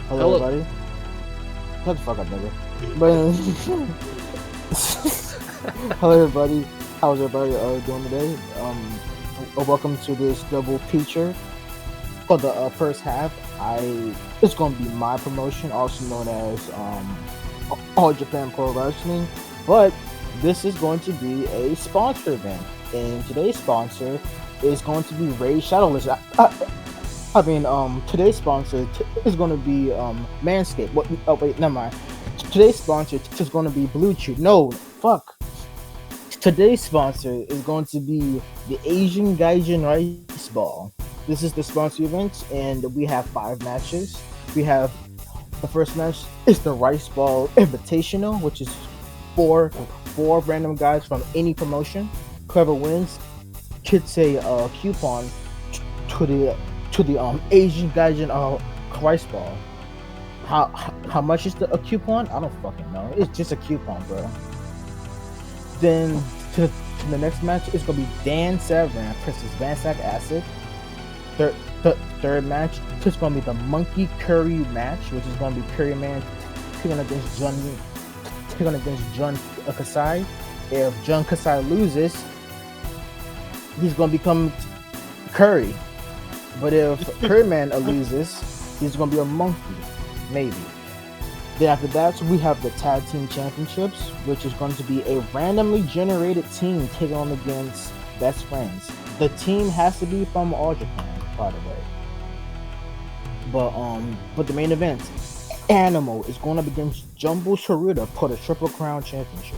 Hello, Hello. everybody. Shut the fuck up, nigga. But hello, everybody. How's everybody doing today? Welcome to this double feature for the first half. It's gonna be my promotion, also known as All Japan Pro Wrestling. But this is going to be a sponsor event, and today's sponsor is going to be Ray Shadowless. Today's sponsor is going to be Manscaped. What? Oh wait, never mind. Today's sponsor is going to be Blue Chew. No, fuck. Today's sponsor is going to be the Asian Gaijin Rice Ball. This is the sponsor event, and we have 5 matches. We have the first match is the Rice Ball Invitational, which is four random guys from any promotion. Whoever wins gets a coupon to the Asian Gaijin Rice Ball. How much is a coupon? I don't fucking know. It's just a coupon, bro. Then to the next match is gonna be Dan Severn versus Vansack Acid. Third match is gonna be the Monkey Curry match, which is gonna be Curry Man taking against Jun Kasai. If Jun Kasai loses, he's gonna become Curry. But if Curryman loses, he's gonna be a monkey, maybe. Then after that, we have the Tag Team Championships, which is going to be a randomly generated team taking on against best friends. The team has to be from All Japan, by the way. But the main event, Animal is going up against Jumbo Sharuda for the Triple Crown Championship.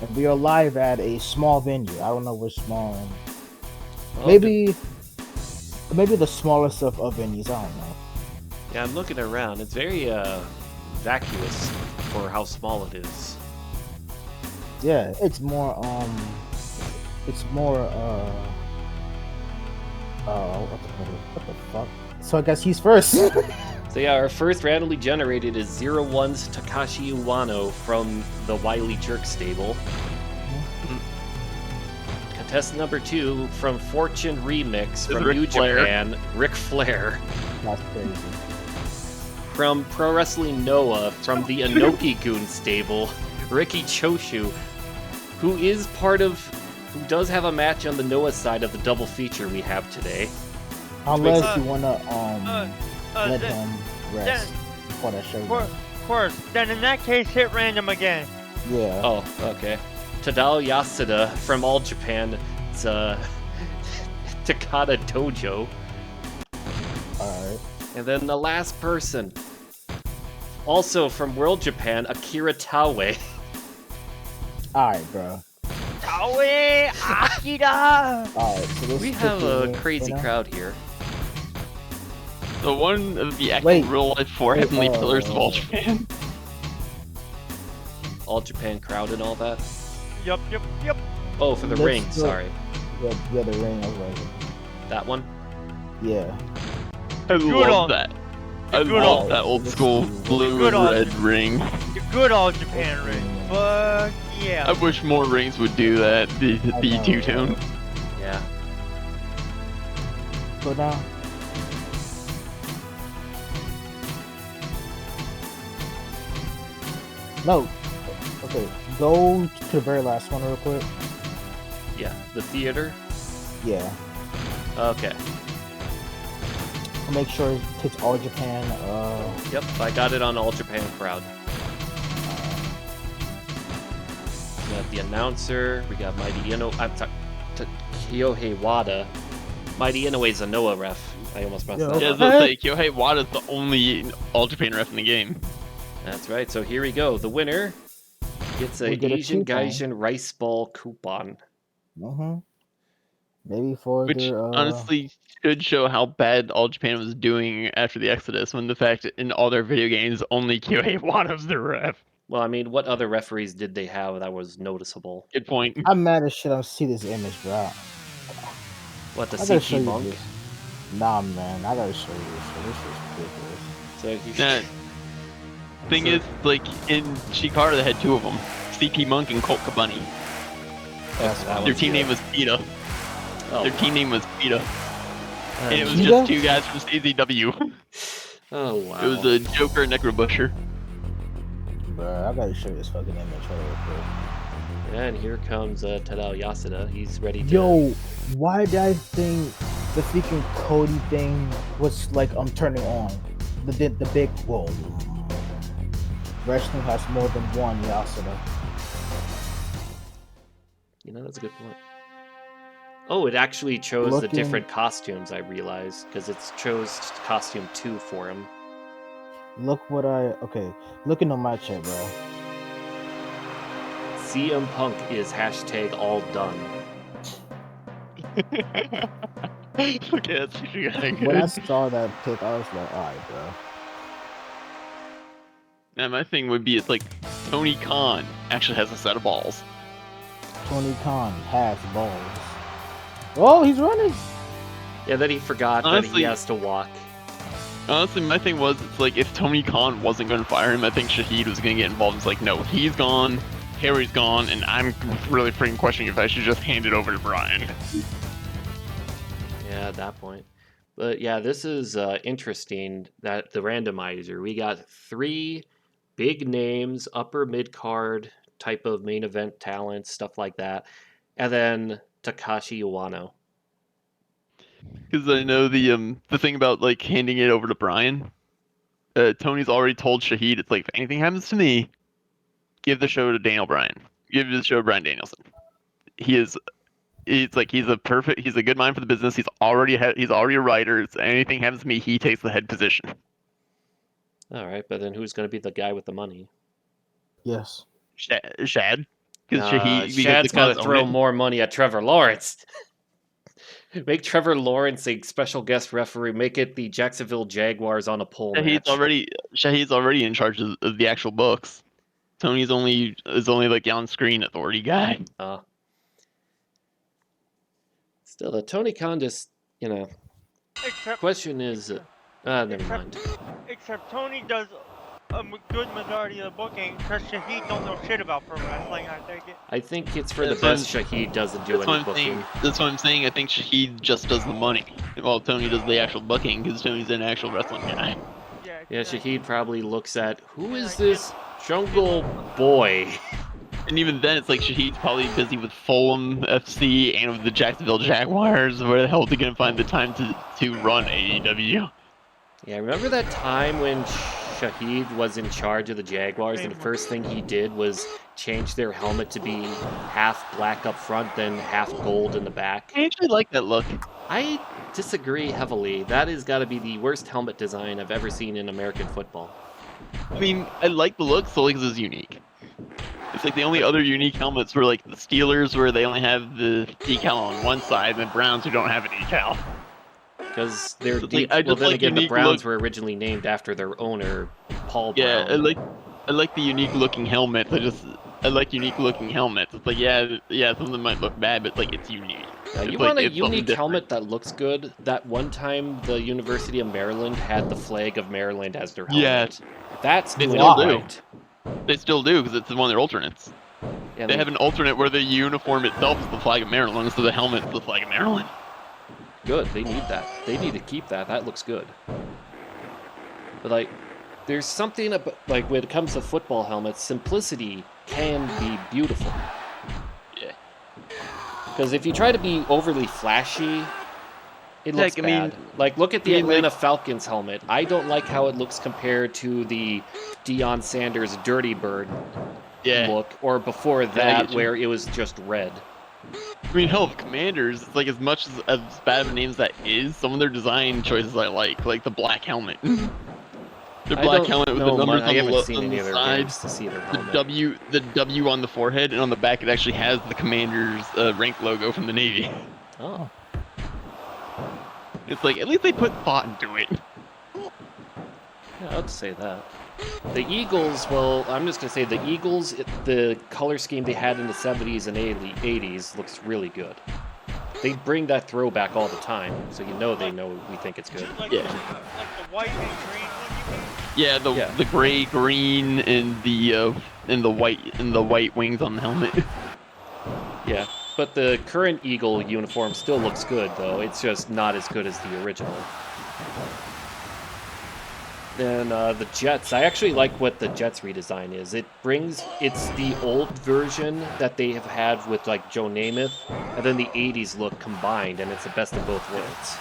And we are live at a small venue. I don't know which small. Maybe the smallest of venues. I don't know. Yeah, I'm looking around. It's very vacuous for how small it is. Yeah, it's more what the fuck? So I guess he's first. So yeah, our first randomly generated is 01's Takashi Uwano from the Wily Jerk stable. Contestant number 2 from Fortune Remix from New Japan, Ric Flair. That's crazy. From Pro Wrestling Noah, from the Inoki-gun stable, Riki Choshu, who does have a match on the Noah side of the double feature we have today. Unless you wanna let him rest before that show. Of course. Then in that case, hit random again. Yeah. Oh, okay. Tadao Yasuda from All Japan, it's Takada Dojo. Alright. And then the last person, also from World Japan, Akira Taue. Alright, bro. Taue Akira! Alright, so this We have a crazy crowd here. The one of the actual real life 4 heavenly pillars of All Japan. All Japan crowd and all that? Yup. Oh, for the ring, sorry. Yeah, the ring, I was like. That one? Yeah. I love that. I love that old school blue and red ring. The good All Japan ring. But yeah. I wish more rings would do that, the two-tone. Yeah. Go down. No. Okay, go to the very last one real quick. Yeah, the theater? Yeah. Okay. Make sure it takes All Japan. Yep, I got it on All Japan crowd. We got the announcer, we got Mighty Inoue, Kyohei Wada. Mighty Inoue's a Noah ref. I almost messed that up. Yeah, I was gonna say, Kyohei Wada's the only All Japan ref in the game. That's right, so here we go. The winner gets an Asian Gaijin Rice Ball coupon. Maybe for which honestly should show how bad All Japan was doing after the Exodus, when the fact that in all their video games only Kyohei Wada's the ref. Well, I mean, what other referees did they have that was noticeable? Good point. I'm mad as shit. I see this image, bro. What, the CP Monk? Nah, man, I gotta show you this. This is ridiculous. So thing is, like in Chikara, they had 2 of them: CP Monk and Colt Cabunny. Their team name was PETA. Oh, Their team name was PETA. And it was PETA? just 2 guys from CZW. Oh wow. It was a Joker Necrobusher. Bruh, I gotta show you this fucking image real quick. And here comes Tadao Yasuda. He's ready to. Yo, why did I think the freaking Cody thing was like turning on? The big whoa. Wrestling has more than one Yasuda. That's a good point. Oh, it actually chose the Looking- different costumes, I realized, because it's chose costume 2 for him. Look looking on my chat, bro. CM Punk is #all done. Okay, that's actually kinda When I good. saw that pic, I was like, alright, bro. Man, my thing would be it's like Tony Khan actually has a set of balls. Tony Khan has balls. Oh, he's running. Yeah, then he forgot that Honestly- he has to walk. Honestly, my thing was, it's like, if Tony Khan wasn't going to fire him, I think Shahid was going to get involved. It's like, no, he's gone, Harry's gone, and I'm really freaking questioning if I should just hand it over to Brian. Yeah, at that point. But yeah, this is interesting, that the randomizer. We got 3 big names, upper mid-card type of main event talent, stuff like that. And then Takashi Iwano. Because I know the thing about, like, handing it over to Brian, Tony's already told Shahid, it's like, if anything happens to me, give the show to Daniel Bryan. Give the show to Bryan Danielson. He's a good mind for the business. He's already a writer. If anything happens to me, he takes the head position. All right, but then who's going to be the guy with the money? Yes. Shad? Shad's got to throw more money at Trevor Lawrence. Make Trevor Lawrence a special guest referee. Make it the Jacksonville Jaguars on a pole match. Shahid's already in charge of the actual books. Tony's only like on screen authority guy. Still, the Tony Khan just, Except, question is, never mind. except Tony does a good majority of the booking because Shahid don't know shit about pro wrestling, I take it. I think it's for the That's best Shahid doesn't do any booking. That's what I'm saying. I think Shahid just does the money, while Tony does the actual booking, because Tony's an actual wrestling guy. Yeah, Shahid probably looks at, who is this Jungle Boy? And even then, it's like Shahid's probably busy with Fulham FC and with the Jacksonville Jaguars. Where the hell is he gonna find the time to run AEW? Yeah, remember that time when Shahid was in charge of the Jaguars, and the first thing he did was change their helmet to be half black up front, then half gold in the back? I actually like that look. I disagree heavily. That has got to be the worst helmet design I've ever seen in American football. I mean, I like the look solely because it's unique. It's like the only other unique helmets were like the Steelers, where they only have the decal on one side, and the Browns, who don't have a decal. Because they're Like, well, then again, the Browns were originally named after their owner, Paul Brown. Yeah, I like the unique looking helmets. I like unique looking helmets. It's like, yeah, some of them might look bad, but like, it's unique. Yeah, you It's want like, a it's something unique different. helmet that looks good? That one time the University of Maryland had the flag of Maryland as their helmet. Yeah. That's They doing still it do. right. They still do, because it's one of their alternates. Yeah, They have an alternate where the uniform itself is the flag of Maryland, so the helmet's the flag of Maryland. good. They need that. They need to keep that. That looks good. But like, there's something about, like, when it comes to football helmets, simplicity can be beautiful. Yeah. Because if you try to be overly flashy, it looks Heck, I mean- bad. Like, look at the I mean, Atlanta like- Falcons helmet. I don't like how it looks compared to the Deion Sanders Dirty Bird Yeah. look, or before I that, get you. where it was just red. I mean, hell, the Commanders, it's like, as much as bad of a name as that is, some of their design choices I like the black helmet. Their I black don't helmet with the know, numbers I on haven't the, seen on any the of their side, games to see their the helmet. the W on the forehead, and on the back it actually has the Commanders rank logo from the Navy. Oh. It's like, at least they put thought into it. Yeah, I'd say that. The Eagles, well, I'm just going to say the Eagles, the color scheme they had in the 70s and 80s looks really good. They bring that throwback all the time, so they know we think it's good. Like, Yeah. like the white and green one, you mean? Yeah, the gray, green, and the white wings on the helmet. Yeah, but the current Eagle uniform still looks good, though. It's just not as good as the original. Then the Jets. I actually like what the Jets redesign is. It's the old version that they have had with like Joe Namath, and then the '80s look combined, and it's the best of both worlds.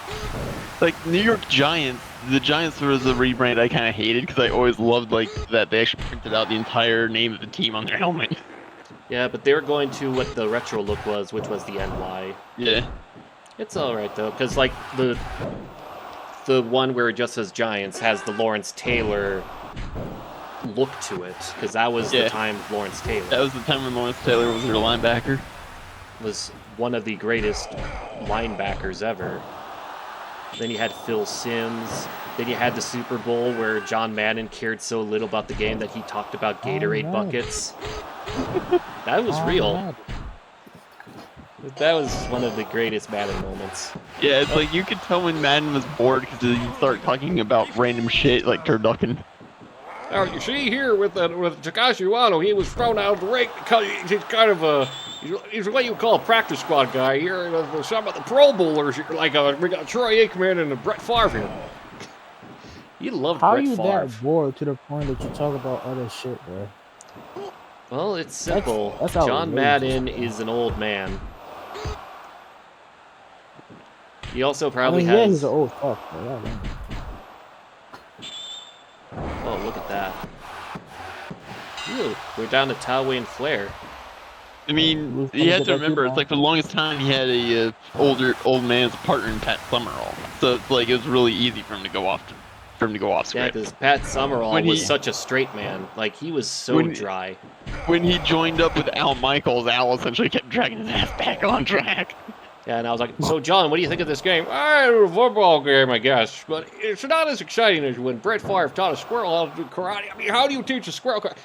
Like New York Giants, the Giants was a rebrand I kind of hated because I always loved like that they actually printed out the entire name of the team on their helmet. Yeah, but they were going to what the retro look was, which was the NY. Yeah. It's all right though, because like the one where it just says Giants has the Lawrence Taylor look to it, because that was the time of Lawrence Taylor. That was the time when Lawrence Taylor was their linebacker. Was one of the greatest linebackers ever. Then you had Phil Simms. Then you had the Super Bowl where John Madden cared so little about the game that he talked about Gatorade buckets. That was real. That was one of the greatest Madden moments. Yeah, it's like you could tell when Madden was bored because he'd start talking about random shit like turducken. Now you see here with Takashi Wano, he was thrown out of the ring because he's kind of he's what you call a practice squad guy. Here, some of the Pro Bowlers, like we got Troy Aikman and Brett Favre here. You love Brett Favre. How are you that bored to the point that you talk about other shit, bro? Well, it's simple. That's John Madden is an old man. He also probably has... Yeah, he's an old fuck. Bro. Oh, look at that. Ooh, we're down to Taway and Flair. I mean, you have to remember, it's like for the longest time he had a old man as a partner in Pat Summerall. So it's like it was really easy for him to go off script. Yeah, because Pat Summerall was such a straight man. Like, he was so dry. When he joined up with Al Michaels, Al essentially kept dragging his ass back on track. Yeah, and I was like, so John, what do you think of this game? It's a football game, I guess. But it's not as exciting as when Brett Favre taught a squirrel how to do karate. I mean, how do you teach a squirrel karate?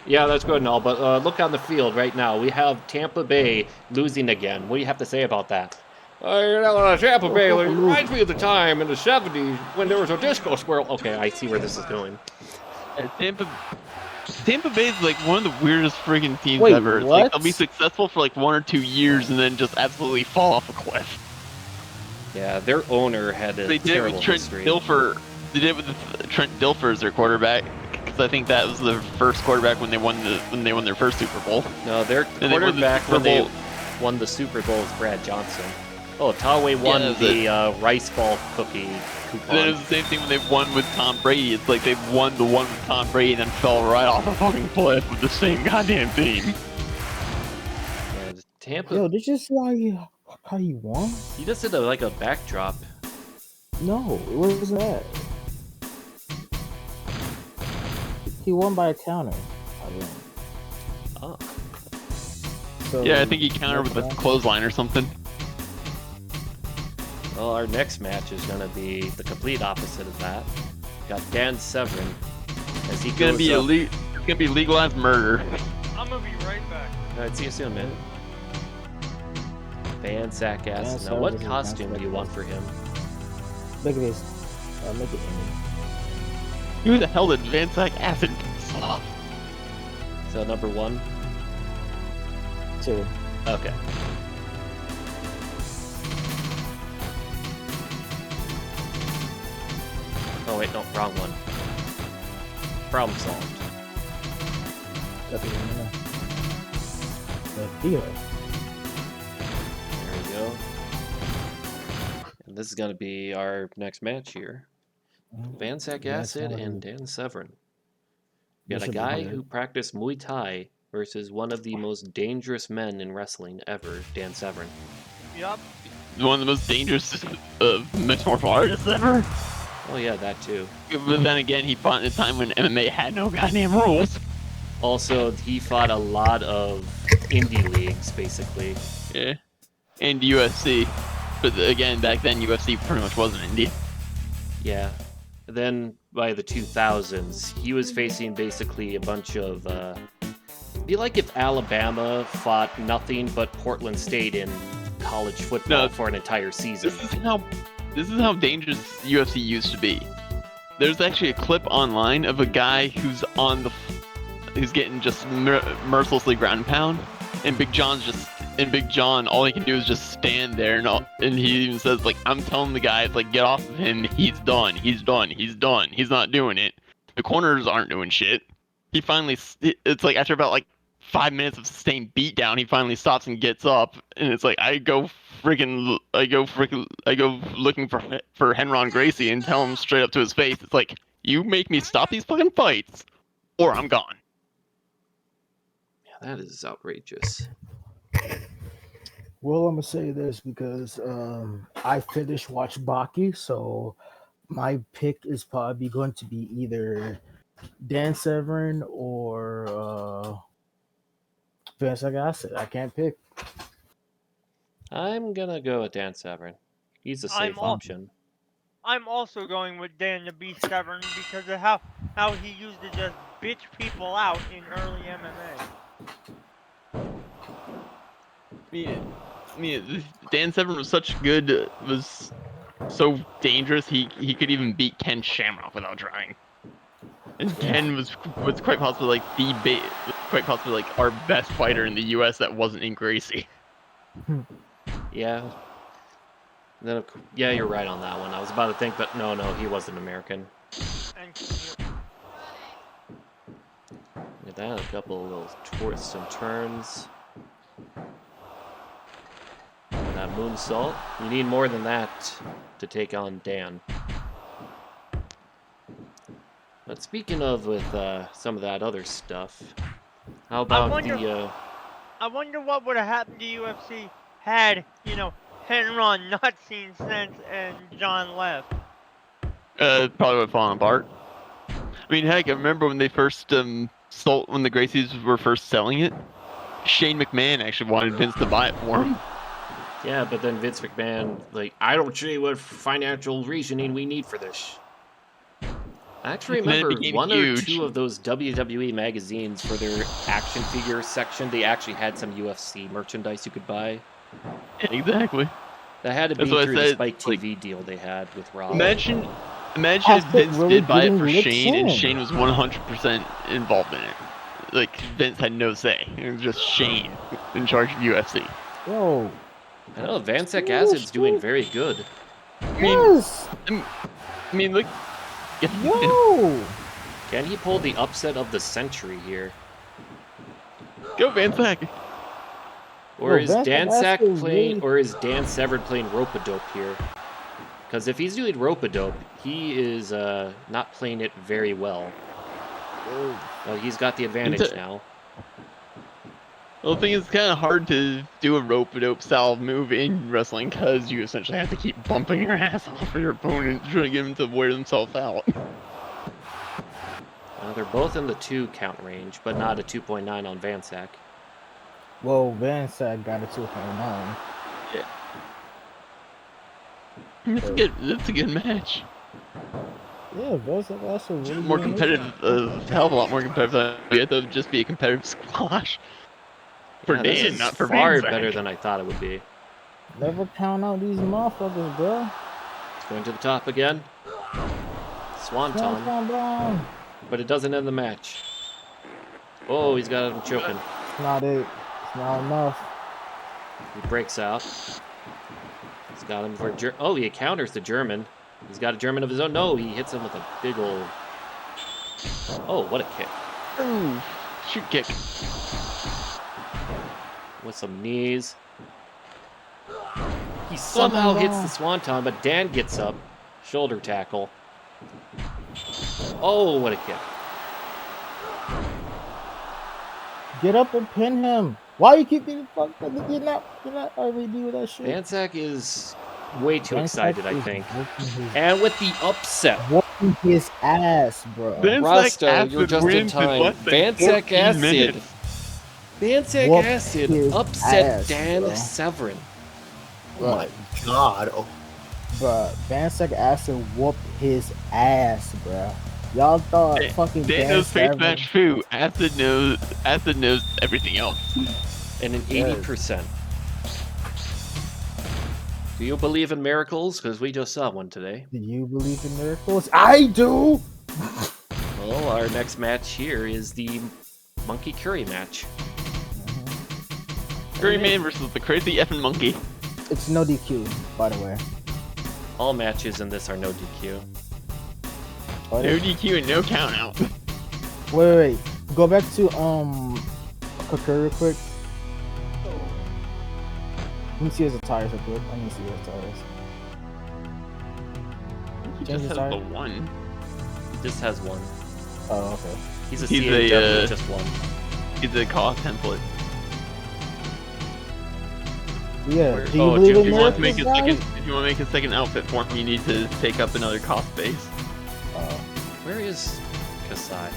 Yeah, that's good and all, but look on the field right now. We have Tampa Bay losing again. What do you have to say about that? Tampa Bay reminds me of the time in the 70s when there was a disco squirrel. Okay, I see where this is going. Tampa Bay is like one of the weirdest friggin' teams ever. It's like they'll be successful for like 1 or 2 years and then just absolutely fall off a cliff. Yeah, their owner had a terrible history. They did with Trent Dilfer as their quarterback. Because I think that was the first quarterback when they won their first Super Bowl. No, their quarterback when they won the Super Bowl was Brad Johnson. Oh, Taway won the rice ball cookie coupon. And then it was the same thing when they won with Tom Brady. It's like they won the one with Tom Brady and then fell right off a fucking cliff with the same goddamn team. Yeah, Tampa. Yo, did you see how you won? He just did like a backdrop. No, it wasn't that. He won by a counter. Oh. So, yeah, I think he countered with a clothesline or something. Well, our next match is going to be the complete opposite of that. Got Dan Severn as he goes up. It's gonna be legalized murder. I'm gonna be right back. All right, see you soon, man. Van Sack ass. Now, what costume do you want for him? Look at this. Make it Who the hell did Van Sack acid? So number 1. 2. Okay. Oh wait, no, wrong one. Problem solved. There we go. And this is going to be our next match here. Van Sack Acid and Dan Severn. We got a guy who practiced Muay Thai versus one of the most dangerous men in wrestling ever, Dan Severn. Yup. One of the most dangerous mixed martial artists ever. Oh yeah, that too. But then again, he fought in a time when MMA had no goddamn rules. Also, he fought a lot of indie leagues, basically. Yeah. And UFC. But again, back then, UFC pretty much wasn't indie. Yeah. Then, by the 2000s, he was facing basically a bunch of... It'd be like if Alabama fought nothing but Portland State in college football for an entire season. This is how dangerous UFC used to be. There's actually a clip online of a guy who's getting just mercilessly ground and pound, and Big John, all he can do is just stand there, and he even says, like, I'm telling the guy, it's like, get off of him, he's done, he's not doing it. The corners aren't doing shit. He finally, it's like after about like 5 minutes of sustained beatdown, he finally stops and gets up, and it's like I go looking for Henron Gracie and tell him straight up to his face, it's like, you make me stop these fucking fights, or I'm gone. Yeah, that is outrageous. Well, I'm gonna say this because I finished watch Baki, so my pick is probably going to be either Dan Severn or Vince Acid. I can't pick. I'm gonna go with Dan Severn. He's a safe option. I'm also going with Dan the Beast Severn because of how he used to just bitch people out in early MMA. I mean, Dan Severn was was so dangerous. He could even beat Ken Shamrock without trying. And Ken was quite possibly like our best fighter in the U.S. that wasn't in Gracie. Yeah. Then, yeah, you're right on that one. I was about to think, but no, he wasn't American. Look at that, a couple of little twists and turns. And that moonsault. You need more than that to take on Dan. But speaking of with some of that other stuff, how about I wonder what would have happened to UFC had, Henron not seen sense and John left. Probably would have fallen apart. I mean, heck, I remember when they first when the Gracies were first selling it, Shane McMahon actually wanted Vince to buy it for him. Yeah, but then Vince McMahon, like, I don't see what financial reasoning we need for this. I actually remember one or two of those WWE magazines for their action figure section. They actually had some UFC merchandise you could buy. Exactly. That had to be through the Spike TV deal they had with Rob. Imagine if Vince did buy it for Shane, and Shane was 100% involved in it. Like, Vince had no say. It was just Shane in charge of UFC. Whoa. I know, Vansec Acid's doing very good. Yes! I mean, look. Yo! Can he pull the upset of the century here? Go Vansec! Or is Dan Severn playing rope-a-dope here? Because if he's doing rope-a-dope, he is not playing it very well. Well, he's got the advantage now. Well, the thing is, it's kind of hard to do a rope-a-dope style move in wrestling because you essentially have to keep bumping your ass off for your opponent, trying to get him to wear themselves out. They're both in the 2 count range, but not a 2.9 on Vansec. Well, Vansec got a 2.9. Yeah. That's a good match. Yeah, Vansec also really more competitive, a hell of a lot more competitive. It would just be a competitive squash. For Dan, not for far Vansec. better than I thought it would be. Never count out these motherfuckers, bro. It's going to the top again. Swanton. But it doesn't end the match. Oh, he's got him choking. It's not it. It's not enough. He breaks out. He's got him for he counters the German. He's got a German of his own. No, he hits him with a big old... Oh, what a kick. Ooh, shoot kick. With some knees. He somehow hits the swanton, but Dan gets up. Shoulder tackle. Oh, what a kick. Get up and pin him. Why you keep getting fucked up? You're not RVD with that shit. Vansec is way too excited, I think. And with the upset. Whooping his ass, bro. Rasta, you're just in time. Vansec Acid. Vansec Acid upset Dan Severn. Oh my god. Oh. Bruh, Vansec Acid whooped his ass, bruh. Y'all thought fucking Dan knows face match too. Acid knows everything else. And an 80%. Do you believe in miracles? Because we just saw one today. Do you believe in miracles? I do! Well, our next match here is the Monkey Curry match. Curry Man versus the crazy effing monkey. It's no DQ, by the way. All matches in this are no DQ. Oh, No DQ and no count out. wait. Go back to Kakuri real quick. Let me see his attires real quick. I need to see his attires. He Change just his has attire? the one. He just has one. Oh, okay. He's a He's CAW, a, just one. He's a KOC template. Yeah. Where- Do you oh, believe Jim, in If you want to miracles, make a guys? second, if you want to make a second outfit for him, you need to take up another KOC space. Where is Kasai?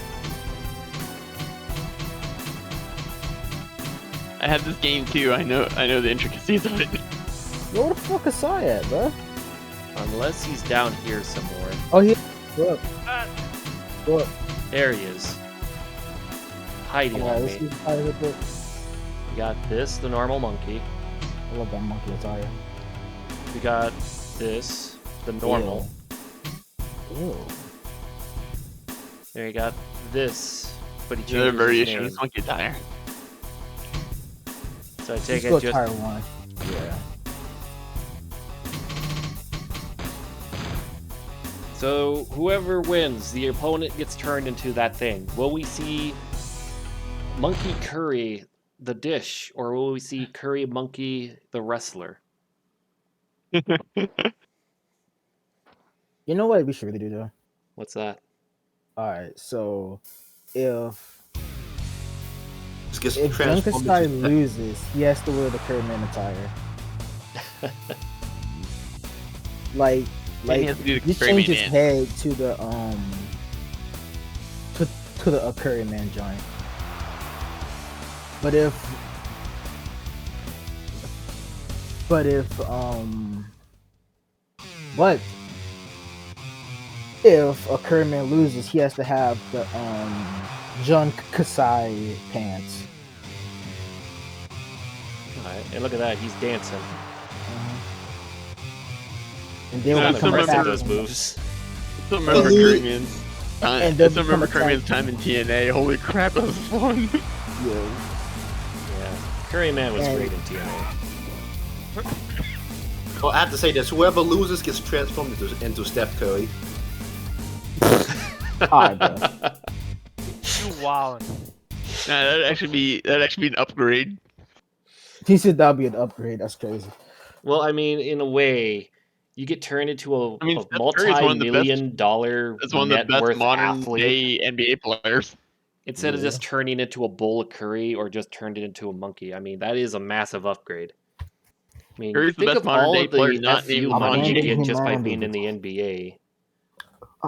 I have this game too. I know the intricacies of it. Yo, where the fuck is Sai at, bro? Unless he's down here somewhere. Oh, he. Go up. Go up. There he is. Hiding Alright, on let's see me. his attire real quick. We got this, the normal monkey. I love that monkey attire. We got this, the normal. Ew. There you got this, but he Another changes his variation of name. this monkey attire. So I Let's take go it just attire one. Yeah. so whoever wins, the opponent gets turned into that thing. Will we see Monkey Curry, the dish, or will we see Curry Monkey, the wrestler? You know what we should really do though? What's that? Alright, so if This gets Jun transformed Kasai into- loses, he has to wear the Curryman attire. Like he has to do the you change Curryman his dance. head to the Curryman joint. But if what if a Curryman loses, he has to have the Jun Kasai pants. Alright, and look at that, he's dancing. And then Yeah, will Kind become of aggressive, attacked. those moves. I still remember Curryman's time. And I they'll still remember become Curryman's attacked. time in TNA. Holy crap, that was fun. Yeah. Yeah. Curry Man was And- great in TNA. Well, I have to say this: whoever loses gets transformed into Steph Curry. Alright, bro. You wildin'. Nah, that'd actually be an upgrade. He said that'd be an upgrade. That's crazy. Well, I mean, in a way, you get turned into a I mean, Steph Curry is one of the best- multi-million-dollar That's one of the net best worth modern athlete. day NBA players. Instead of Yeah. just turning into a bowl of curry or just turned it into a monkey. I mean, that is a massive upgrade. I mean, Curry's the think best of modern all day of player the not FU named money you Abandon get just by humanity. being in the NBA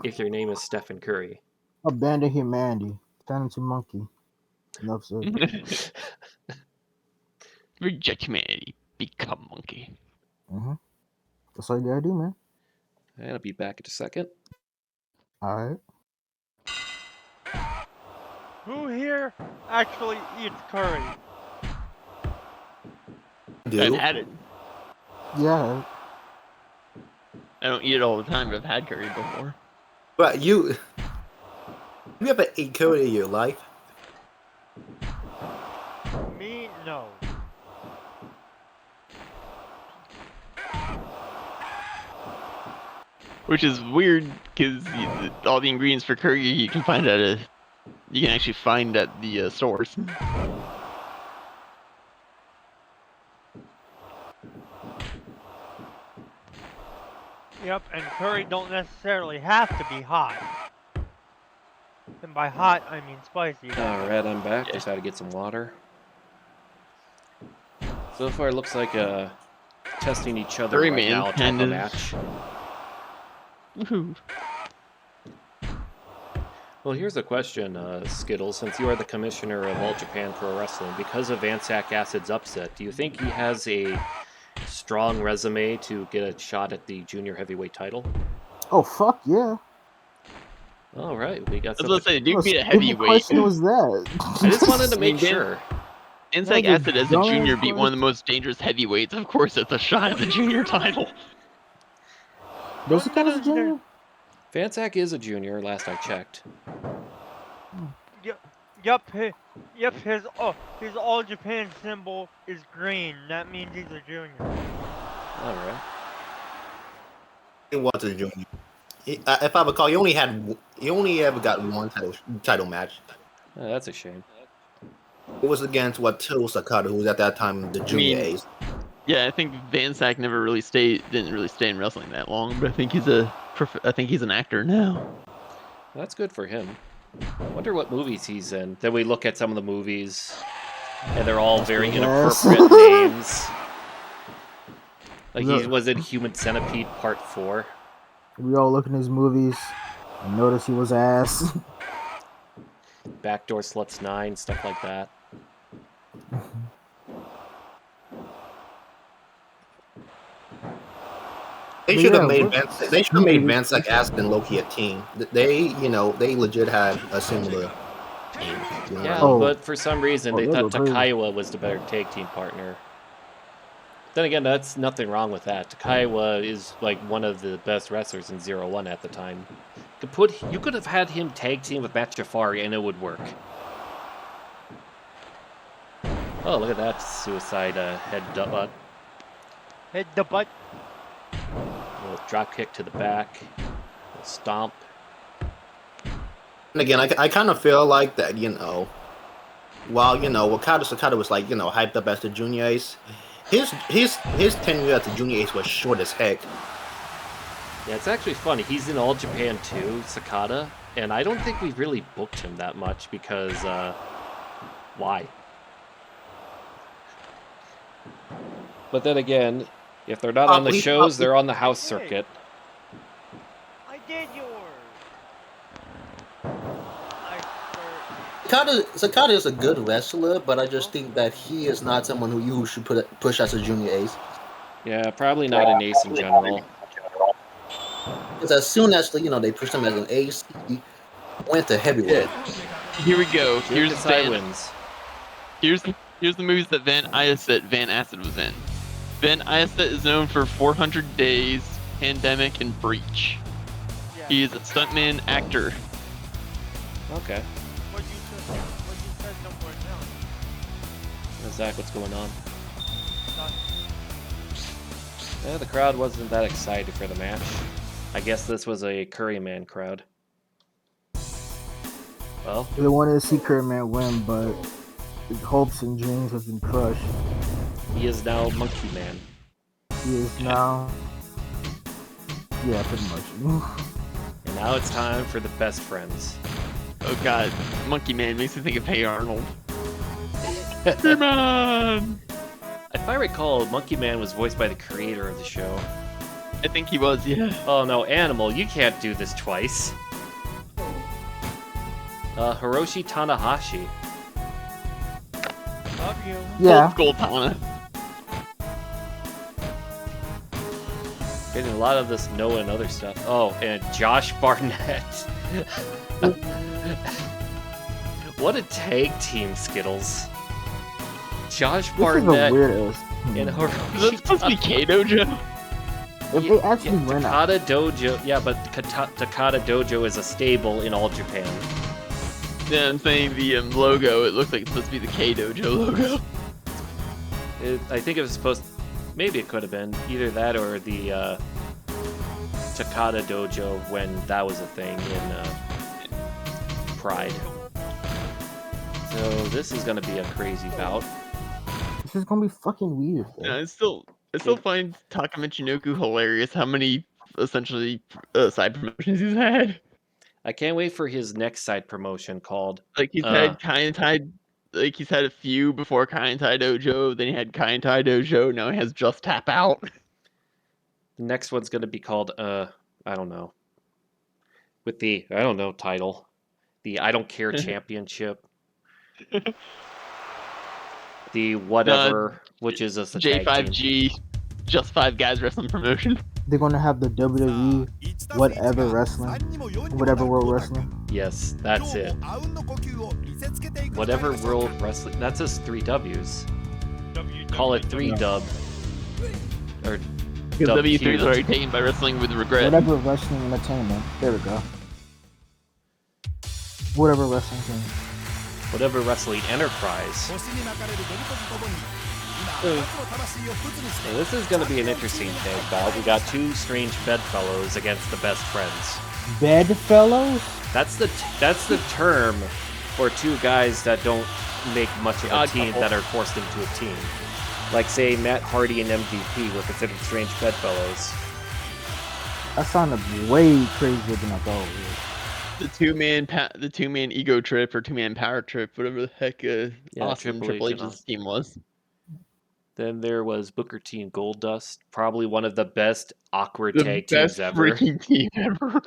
if your name is Stephen Curry. Abandon humanity. Turn into monkey. Enough said. Reject humanity. Become monkey. That's all you gotta do, man. I'll be back in a second. Alright. Who here actually eats curry? I've Do had it. Yeah. I don't eat it all the time, but I've had curry before. but you ever ate curry in your life? Me, no. Which is weird because all the ingredients for curry you can find you can actually find at the source. Yep, and curry don't necessarily have to be hot. And by hot, I mean spicy. Alright, I'm back. Just had to get some water. So far, it looks like testing each other Curry right Man now type kind of of- match. Woohoo. Well, here's a question, Skittles. Since you are the commissioner of All Japan Pro Wrestling, because of Vansack Acid's upset, do you think he has a strong resume to get a shot at the junior heavyweight title? Oh fuck yeah. All right, we got I was some. gonna say, dude, What beat a stupid heavyweight. question was that? I just wanted to I make mean, Dan- sure. Insect That was Acid a as a dumb junior beat one of question. the most dangerous heavyweights. Of course, it's a shot at the junior title. Does he count as a junior? Vansack is a junior, last I checked. Yep, his All Japan symbol is green. That means he's a junior. All right. He was a junior. if I recall, he only ever got one title match. That's a shame. It was against Wataru Sakata, who was at that time the junior mean, ace. Yeah, I think Van Sack didn't really stay in wrestling that long, but I think he's an actor now. That's good for him. Wonder what movies he's in. Then we look at some of the movies, and they're all very Yes. inappropriate names. Like he Look. was in Human Centipede Part 4. We all look in his movies and notice he was ass. Backdoor Sluts 9, stuff like that. They should have made Van Sack Aspen Loki a team. They legit had a similar team. Yeah, Oh. but for some reason they they thought were crazy. Takaiwa was the better tag team partner. Then again, that's nothing wrong with that. Takaiwa is like one of the best wrestlers in 0-1 at the time. You could have had him tag team with Matt Jafari and it would work. Oh, look at that suicide head butt. Hit the butt. Little drop kick to the back. Little stomp. And again, I kind of feel like that, while Wakata Sakata was like hyped up as the junior ace, his tenure as the junior ace was short as heck. Yeah, it's actually funny. He's in All Japan too, Sakata, and I don't think we've really booked him that much because why? But then again, if they're not on the shows, they're on the house circuit. I did yours. Sakata is a good wrestler, but I just think that he is not someone who you should push as a junior ace. Yeah, probably not an ace in general. Because as soon as they pushed him as an ace, he went to heavyweight. Here we go. Here's wins. Here's the movies that Van Acid was in. Van Acid is known for 400 Days, Pandemic, and Breach. Yeah. He is a stuntman actor. Okay. What you said somewhere now. Zach, what's going on? None. Yeah, the crowd wasn't that excited for the match. I guess this was a Curryman crowd. Well, They wanted to see Curryman win, but his hopes and dreams have been crushed. he is now Monkey Man. He is now. Yeah, pretty much. And now it's time for the best friends. Oh god, Monkey Man makes me think of Hey Arnold. Come on! If I recall, Monkey Man was voiced by the creator of the show. I think he was, yeah. Oh no, Animal, you can't do this twice. Hiroshi Tanahashi. Love you. Yeah. Old school Tana. Getting a lot of this Noah and other stuff. Oh, and Josh Barnett. What a tag team, Skittles. Josh This Barnett is a weirdo. and Is that Hiroshi supposed to be Kato, Joe? If they actually win out, Takada Dojo. Yeah, but Takada Dojo is a stable in all Japan. Yeah, I'm saying the logo, it looks like it's supposed to be the K-Dojo logo. I think it was supposed. Maybe it could have been either that or the Takada Dojo when that was a thing in Pride. So this is gonna be a crazy bout. this is gonna be fucking weird. Yeah, I still find Taka Michinoku hilarious how many essentially side promotions he's had. I can't wait for his next side promotion called. Like he's had Kaientai, like he's had a few before Kaientai Dojo, then he had Kaientai Dojo, now he has Just Tap Out. The next one's gonna be called I don't know. With the title. The I Don't Care Championship. The whatever, which is a tag team. J5G, Just Five Guys Wrestling Promotion. They're gonna have the WWE whatever wrestling, whatever world wrestling. Yes, that's it. Whatever World Wrestling. That's just 3 W's. Call it 3 dub. Or Because dub W3 Q. is already taken by Wrestling with Regret. Whatever wrestling entertainment. There we go. Whatever wrestling thing. Whatever Wrestling Enterprise. Well, this is going to be an interesting tag bout. We got two strange bedfellows against the best friends. Bedfellows? That's the term for two guys that don't make much of a team that are forced into a team. Like, say, Matt Hardy and MVP were considered strange bedfellows. That sounded way crazier than I thought it was. The two-man ego trip or two-man power trip, whatever the heck Austin Triple H's team was. Then there was Booker T and Goldust, probably one of the best awkward tag teams ever. Freaking team ever.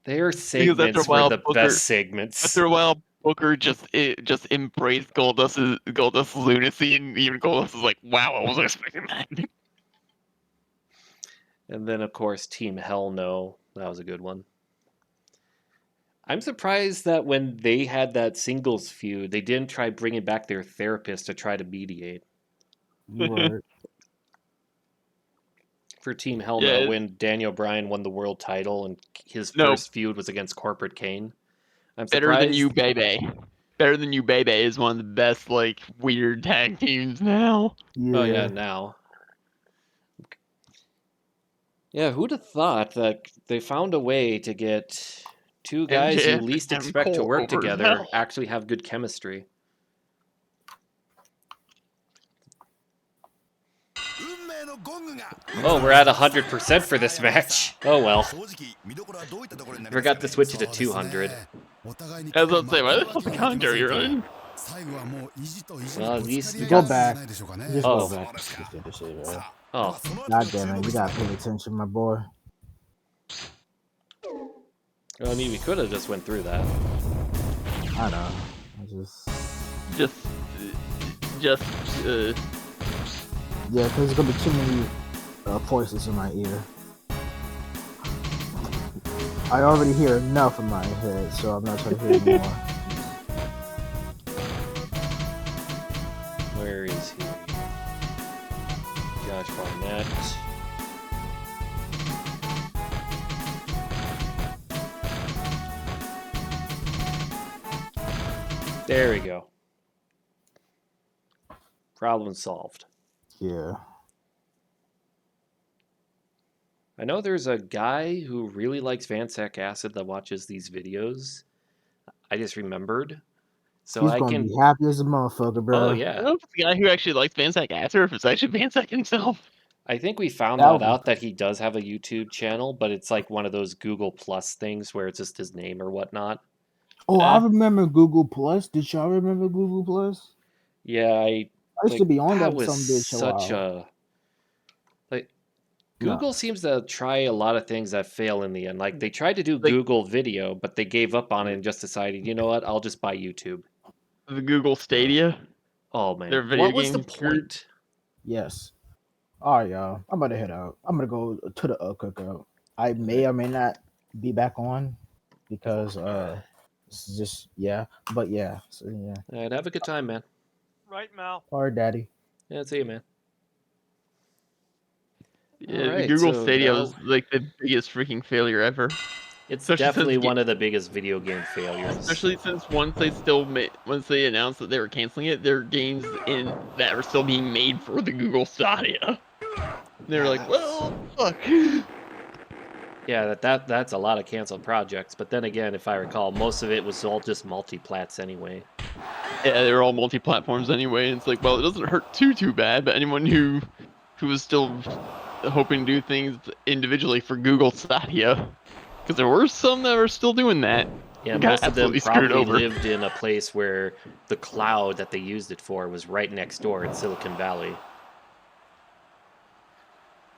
Their segments were the best segments. After a while, Booker just embraced Goldust's lunacy, and even Goldust was like, "Wow, I wasn't expecting that." And then, of course, Team Hell No. That was a good one. I'm surprised that when they had that singles feud, they didn't try bringing back their therapist to try to mediate. Right. For Team Hell No, when Daniel Bryan won the world title and his first feud was against Corporate Kane. I'm surprised. Better Than You, Baby. Better Than You, Baby is one of the best, like, weird tag teams now. Yeah. Oh, yeah, now. Yeah, who'd have thought that they found a way to get two guys MJF you least expect to work together actually have good chemistry? Oh, we're at 100% for this match. Oh well. Forgot to switch it to 200. I was about to say, why the hell's the commentary running? Well, at least we Go got... back. Just go back. Just get the shit, right? Oh. God damn it, you gotta pay attention, my boy. Well, I mean, we could have just went through that. I know. Yeah, because there's gonna be too many voices in my ear. I already hear enough in my head, so I'm not trying to hear more. Where is he? Josh Barnett. There we go. Problem solved. Yeah. I know there's a guy who really likes Vansack Acid that watches these videos. I just remembered. So he's gonna be happy as a motherfucker, bro. Oh, yeah. I don't know if it's the guy who actually likes Vansack Acid or if it's actually Vansack himself. I think we found out that he does have a YouTube channel, but it's like one of those Google Plus things where it's just his name or whatnot. Oh, I remember Google Plus. Did y'all remember Google Plus? Yeah, I used to be on that was some bitch such a like Google seems to try a lot of things that fail in the end. Like they tried to do Google Video, but they gave up on it and just decided, you know what, I'll just buy YouTube. The Google Stadia. Oh man, what was the point? Yes. All right, y'all. I'm about to head out. I'm gonna go to the cookout. I may or may not be back on because it's just but yeah. So yeah. All right, have a good time, man. Right, Mal. All right, Daddy. Yeah, see you, man. Yeah, the Google Stadia was like the biggest freaking failure ever. It's definitely one of the biggest video game failures. Especially since once they announced that they were canceling it, there are games that are still being made for the Google Stadia. They're like, well, fuck. Yeah, that's a lot of canceled projects. But then again, if I recall, most of it was all just multi-plats anyway. Yeah, they were all multi-platforms anyway. And it's like, well, it doesn't hurt too bad. But anyone who was still hoping to do things individually for Google Stadia, because there were some that were still doing that. Yeah, most of them probably lived in a place where the cloud that they used it for was right next door in Silicon Valley.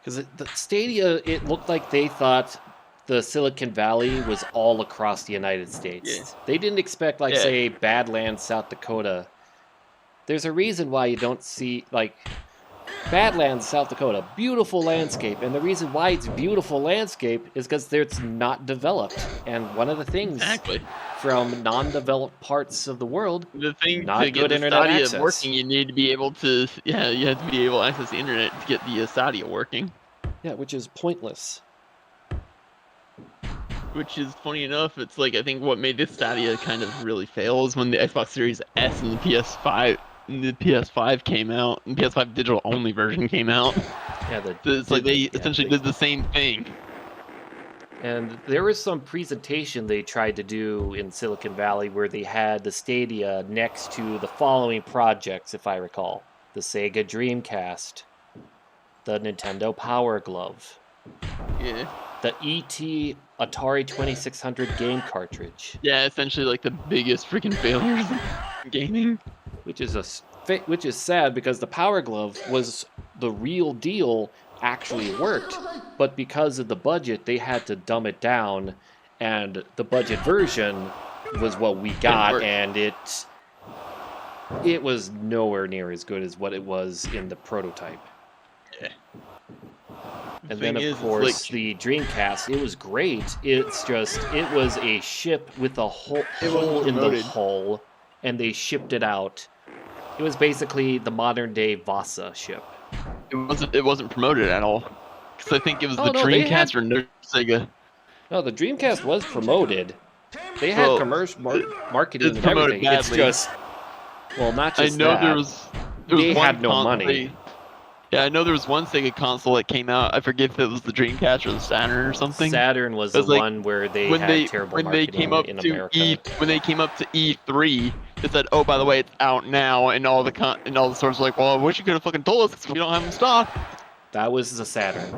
Because the Stadia, it looked like they thought the Silicon Valley was all across the United States. Yeah. They didn't expect, say, Badlands, South Dakota. There's a reason why you don't see, Badlands, South Dakota, beautiful landscape. And the reason why it's beautiful landscape is because it's not developed. And one of the things from non-developed parts of the world, the thing not to good get the internet Stadia access. Working, you need to be able to, you have to be able to access the internet to get the Stadia working. Yeah, which is pointless. Which is funny enough, it's like, I think what made this Stadia kind of really fail is when the Xbox Series S and the PS5 the PS5 came out, and PS5 digital only version came out. Yeah, It's like they essentially did the same thing. And there was some presentation they tried to do in Silicon Valley where they had the Stadia next to the following projects, if I recall: the Sega Dreamcast, the Nintendo Power Glove, Yeah. the ET Atari 2600 game cartridge. Yeah, essentially like the biggest freaking failures in gaming. Which is sad because the Power Glove was the real deal, actually worked, but because of the budget, they had to dumb it down, and the budget version was what we got, and it was nowhere near as good as what it was in the prototype. Yeah. And then, of course, the Dreamcast, it was great. It's just, it was a ship with a hole in the hull, and they shipped it out. It was basically the modern day Vasa ship. It wasn't promoted at all. Because I think it was the no, Dreamcast or no Sega. No, the Dreamcast was promoted. They had commercial marketing and everything. Badly. It's just, well, not just I know that. there was They one had no money. Yeah, I know there was one Sega console that came out. I forget if it was the Dreamcast or the Saturn or something. Saturn was the one where they had terrible marketing in America. When they came up to E3, they said, "Oh, by the way, it's out now," and all the stores were like, "Well, I wish you could have fucking told us because we don't have them in stock." That was the Saturn.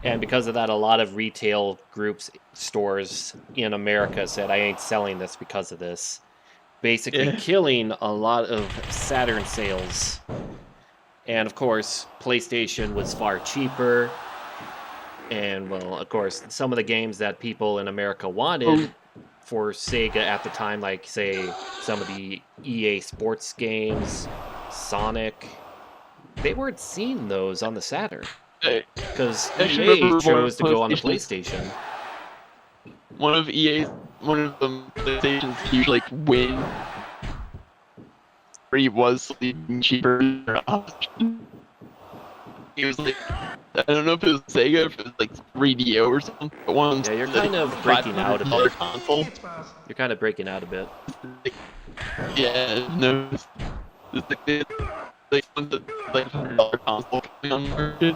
And because of that, a lot of retail groups, stores in America said, "I ain't selling this because of this." Basically killing a lot of Saturn sales. And of course, PlayStation was far cheaper. And, well, of course, some of the games that people in America wanted for Sega at the time, like, say, some of the EA Sports games, Sonic, they weren't seeing those on the Saturn. Because EA chose to go on the PlayStation. One of the PlayStation's huge, like, win was cheaper. It was like, I don't know if it was Sega, or if it was like 3DO or something. But you're kind of breaking out a bit. Console. You're kind of breaking out a bit. Yeah, no. It's like $100 console coming on the market.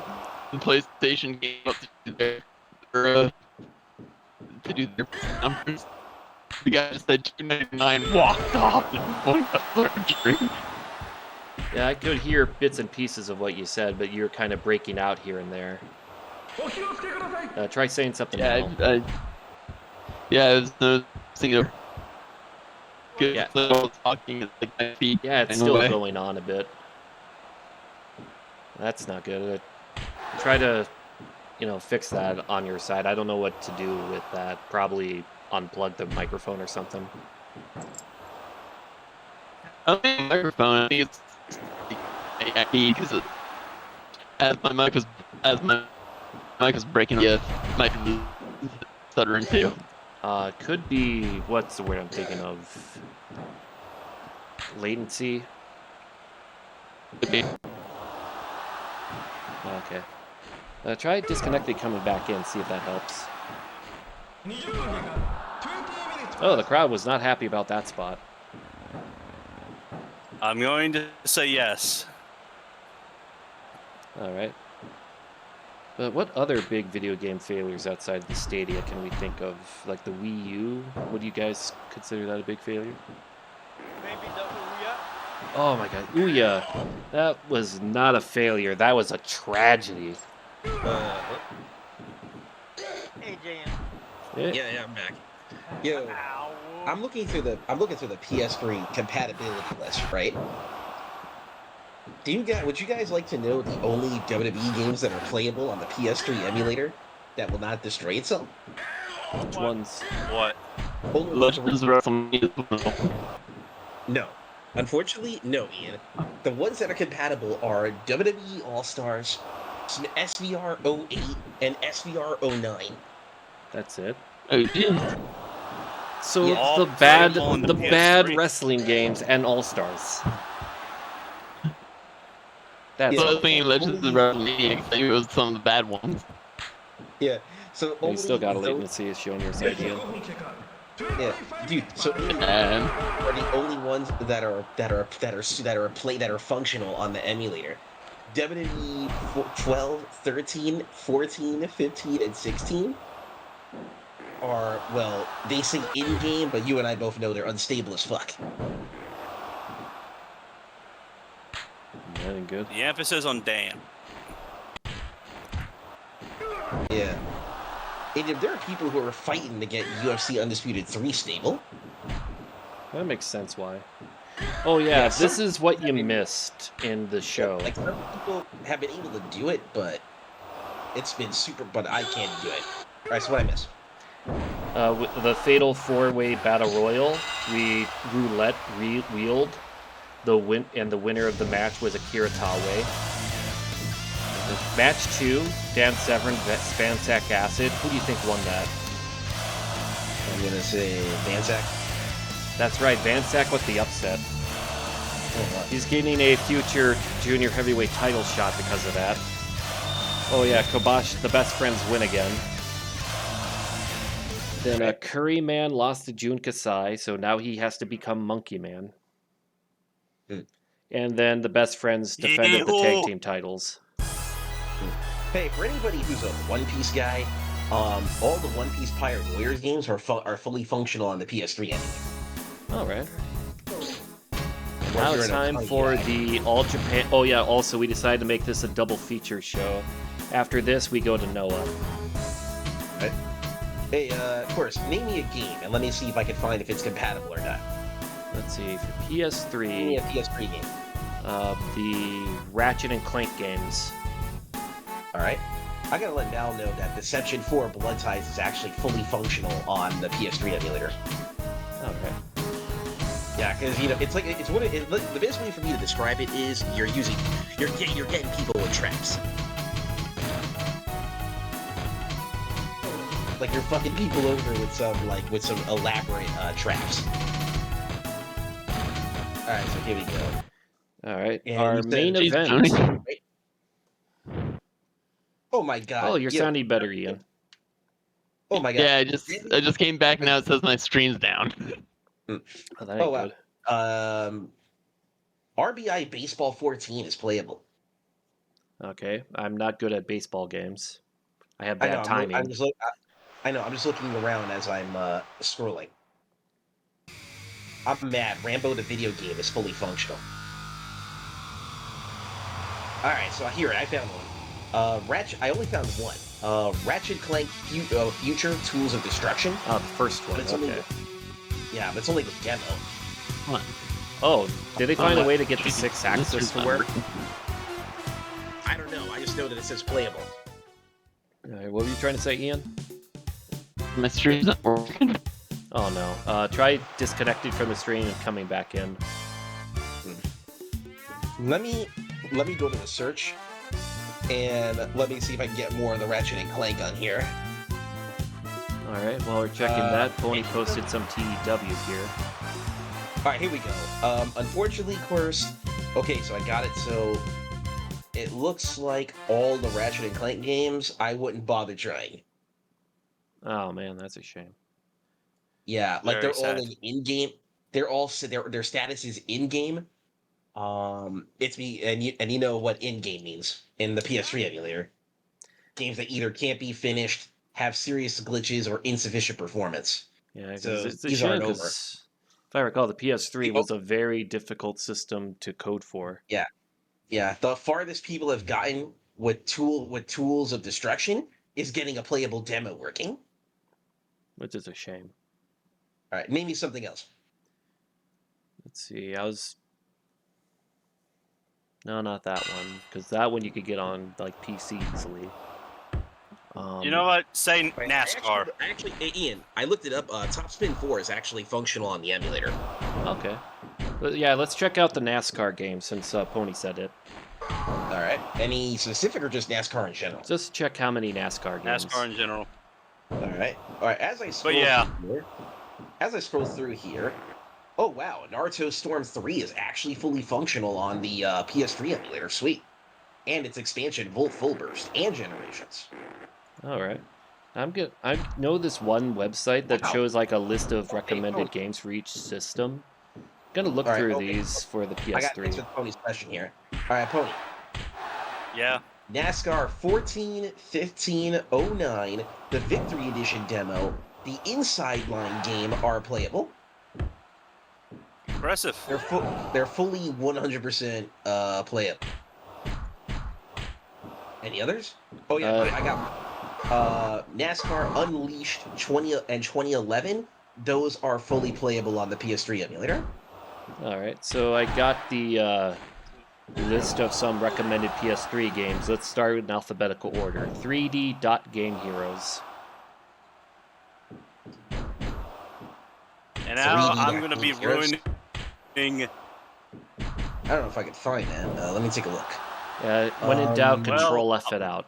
And PlayStation came up to do their numbers. The guy just said $299, walked off, and surgery. Yeah, I could hear bits and pieces of what you said, but you're kind of breaking out here and there. Try saying something now. I was thinking of... Yeah. Talking, like, my feet. Yeah, it's still going on a bit. That's not good. Try to, fix that on your side. I don't know what to do with that. Probably unplug the microphone or something. I don't think microphone. I think it's because as my mic was breaking, yeah, might be stuttering too. Could be, what's the word I'm thinking of? Latency. Could be. Okay. Try disconnecting, coming back in, see if that helps. Oh, the crowd was not happy about that spot. I'm going to say yes. Alright. But what other big video game failures outside the Stadia can we think of? Like the Wii U? Would you guys consider that a big failure? Maybe the Ouya. Oh my god, Ouya! That was not a failure, that was a tragedy. Hey, JM. Yeah, I'm back. Yo, Ow. I'm looking through the PS3 compatibility list, right? Would you guys like to know the only WWE games that are playable on the PS3 emulator that will not destroy itself? Which ones? What? Legends of WrestleMania. No. Unfortunately, no, Ian. The ones that are compatible are WWE All-Stars, SVR 08, and SVR 09. That's it. Oh, geez. So Yeah. the bad wrestling games and All-Stars. That's So I was thinking Legends of WrestleMania because I knew it was some of the bad ones. Yeah. So you still got a latency issue on your side, Ian. Yeah, dude. So And are the only ones that are functional on the emulator. WWE 12, 13, 14, 15, and 16 are, well, they say in-game, but you and I both know they're unstable as fuck. Really good. The emphasis on damn. Yeah. And if there are people who are fighting to get UFC Undisputed 3 stable, That makes sense why. Oh yeah, Yeah, this some- is what you I mean- missed in the show. like, some people have been able to do it, but it's been super, but I can't do it. Alright, so what I miss? With the Fatal 4-Way Battle Royal, we roulette wheeled the winner of the match was Akira Taue. Match 2, Dan Severn, Spansack Acid. Who do you think won that? I'm gonna say Van Zach. That's right, Van Sack with the upset. Oh, He's getting a future junior heavyweight title shot because of that. Oh yeah, Kobash, the best friends win again. Then Curry Man lost to Jun Kasai, so now he has to become Monkey Man. And then the best friends defended the tag team titles. Hey, for anybody who's a One Piece guy, all the One Piece Pirate Warriors games are fully functional on the PS3 engine. All right. Once Now you're it's in a time Konami for guy. the All Japan. Oh yeah. Also, we decided to make this a double feature show. After this, we go to Noah. Right. Hey, of course, name me a game and let me see if I can find if it's compatible or not. Let's see for Name me PS3. a PS3 game. The Ratchet and Clank games. All right. I gotta let Mal know that Deception 4 Blood Ties is actually fully functional on the PS3 emulator. All right. Yeah, because it's like the best way for me to describe it is you're getting people with traps. Like you're fucking people over with some elaborate traps. All right, so here we go. All right. And Our you said- main Jeez, event. Tony. Oh my god! Oh, you're Yeah. sounding better, Ian. Oh my god! Yeah, I just came back now. It says my stream's down. Oh, that ain't wow. good. RBI Baseball 14 is playable. Okay. I'm not good at baseball games. I have I know. bad timing. I'm just looking around as I'm scrolling. I'm mad. Rambo the video game is fully functional. All right, so here I found one. Ratchet. I only found one. Ratchet Clank Future Tools of Destruction. Oh, the first one. But it's Okay. only yeah, but it's only the demo. What? Oh, did they find a way to get the Jeez, 6 this axis is to not work? working. I don't know. I just know that it says playable. All right, what were you trying to say, Ian? My stream's not working. Oh no. Try disconnecting from the stream and coming back in. Let me go to the search and let me see if I can get more of the Ratchet and Clank on here. All right, while we're checking that, Pony posted some TEW here. All right, here we go. Unfortunately, of course. Okay, so I got it. So it looks like all the Ratchet and Clank games I wouldn't bother trying. Oh man, that's a shame. Yeah, like Very they're all sad. in game. They're all their status is in game. It's me and you know what in game means in the PS3 emulator. Games that either can't be finished, have serious glitches, or insufficient performance. Yeah, because So it's a these shame aren't over. because if I recall, the PS3 Oh. was a very difficult system to code for. Yeah, the farthest people have gotten with tools of destruction is getting a playable demo working. Which is a shame. All right, name me something else. Let's see. No, not that one, because that one you could get on like PC easily. You know what? Say Right, NASCAR. Actually, hey, Ian, I looked it up. Top Spin 4 is actually functional on the emulator. Okay. But yeah, let's check out the NASCAR game since Pony said it. All right. Any specific or just NASCAR in general? Just check how many NASCAR games. NASCAR in general. All right. As I scroll through here, oh wow, Naruto Storm 3 is actually fully functional on the PS3 emulator. Sweet. And its expansion Volt Full Burst and Generations. All right. I know this one website that Wow. shows like a list of Okay, recommended oh. games for each system. Gonna look All right, through okay. these for the I got to answer PS3. Pony's question here. All right, Pony. Yeah. NASCAR 14-15-09, the Victory Edition demo, the Inside Line game are playable. Impressive. They're fully 100% playable. Any others? Oh yeah, I got NASCAR Unleashed 20 and 2011. Those are fully playable on the PS3 emulator. All right, so I got the list of some recommended PS3 games. Let's start in alphabetical order. 3D Dot Game Heroes. And now 3D I'm going to be Heroes. ruining. I don't know if I can find that. Let me take a look. When in doubt, Well, Control F it out.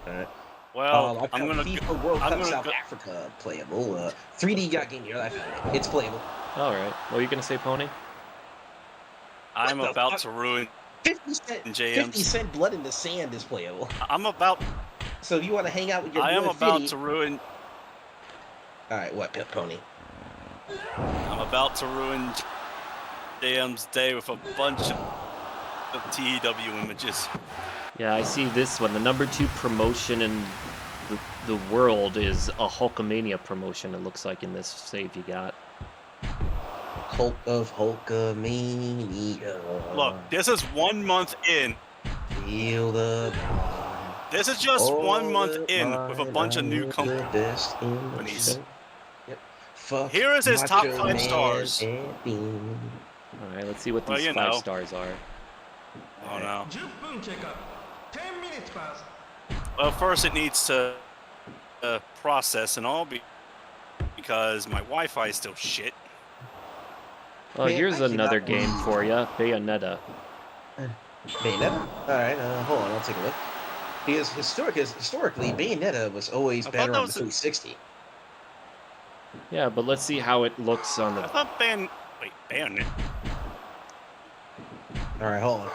All right. Well, I I'm found going to FIFA World I'm Cup gonna South go- Africa playable. 3D Got Game Hero, I found it. It's playable. All right. What are you gonna say, Pony? I'm What the about fuck? to ruin 50 Cent, JM's. 50 Cent Blood in the Sand is playable. I'm about. So if you want to hang out with your I am boy about 50, to ruin. all right, what, Pony? I'm about to ruin JM's day with a bunch of TEW images. Yeah, I see this one. The number 2 promotion in the world is a Hulkamania promotion. It looks like in this save you got. Hulk of Hulkamania. Look, this is 1 month in. Feel the This is just 1 month the in with a bunch of new the best in the companies. show. Yep. Fuck Here is his top Macho 5 Man stars. and Bean. All right, let's see what Well, these you 5 know. stars are. Oh no. 10分経過10 minutes pass Well, first it needs to process and all because my Wi-Fi is still shit. Oh, Man, here's I cannot another game believe- for you, Bayonetta. Bayonetta? Alright, hold on, I'll take a look. Because historically, Bayonetta was always I thought better that on the was a- 360. Yeah, but let's see how it looks on I the. thought Bayonet. Alright, hold on.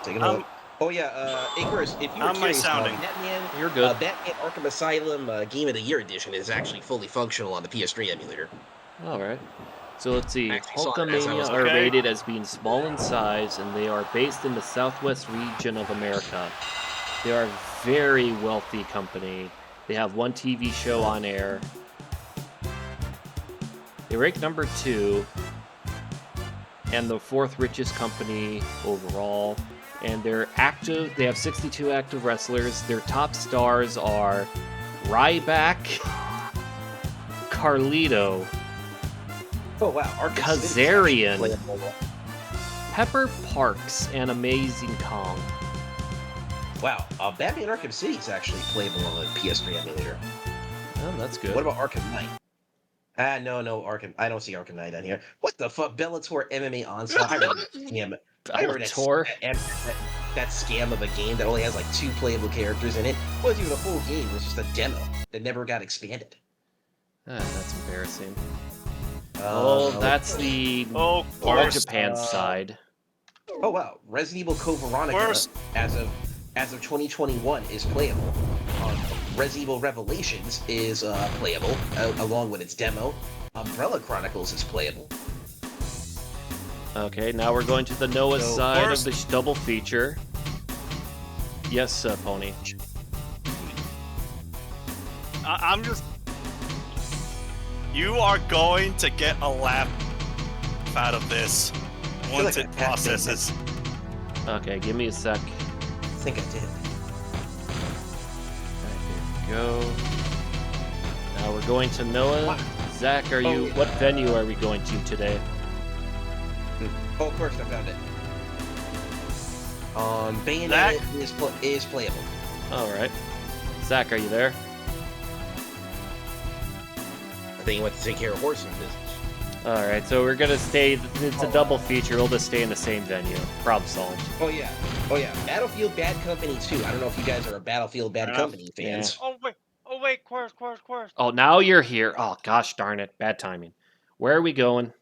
Take a look. Oh yeah, Icarus, if you're How am I curious, sounding? Batman, You're good. Batman Arkham Asylum Game of the Year Edition is actually fully functional on the PS3 emulator. All right. So let's see. Actually saw it as I was Hulkamania are okay. rated as being small in size, and they are based in the southwest region of America. They are a very wealthy company. They have one TV show on air. They rank number 2, and the 4th richest company overall. And they're active. They have 62 active wrestlers. Their top stars are Ryback, Carlito, Oh wow, Arkham City is actually Kazarian, playable. Pepper Parks, and Amazing Kong. Wow, Batman Arkham City is actually playable on the PS3 emulator. Oh, that's good. What about Arkham Knight? No, Arkham. I don't see Arkham Knight on here. What the fuck, Bellator MMA Onslaught? I remember that scam. I remember Bellator? that scam of a game that only has like 2 playable characters in it. It wasn't even a full game. It was just a demo that never got expanded. That's embarrassing. Oh, That's the Oh, of All course. Japan side. Oh wow, Resident Evil Code Veronica Course. as of 2021 is playable. Resident Evil Revelations is playable along with its demo. Umbrella Chronicles is playable. Okay, now we're going to the Noah So side first- of the double feature. Yes, Pony. I'm just. You are going to get a laugh out of this once like it I have to processes. Okay, give me a sec. I think I did. Alright, here we go. Now we're going to Noah. Zach, are you? What venue are we going to today? Oh, of course I found it. Bayonetta is playable. All right. Zach, are you there? I think you went to take care of horsing business. All right, so we're gonna stay. It's a double feature. We'll just stay in the same venue. Problem solved. Oh yeah. Battlefield Bad Company 2. I don't know if you guys are a Battlefield Bad Company fans. Oh wait, course. Oh, now you're here. Oh, gosh darn it. Bad timing. Where are we going?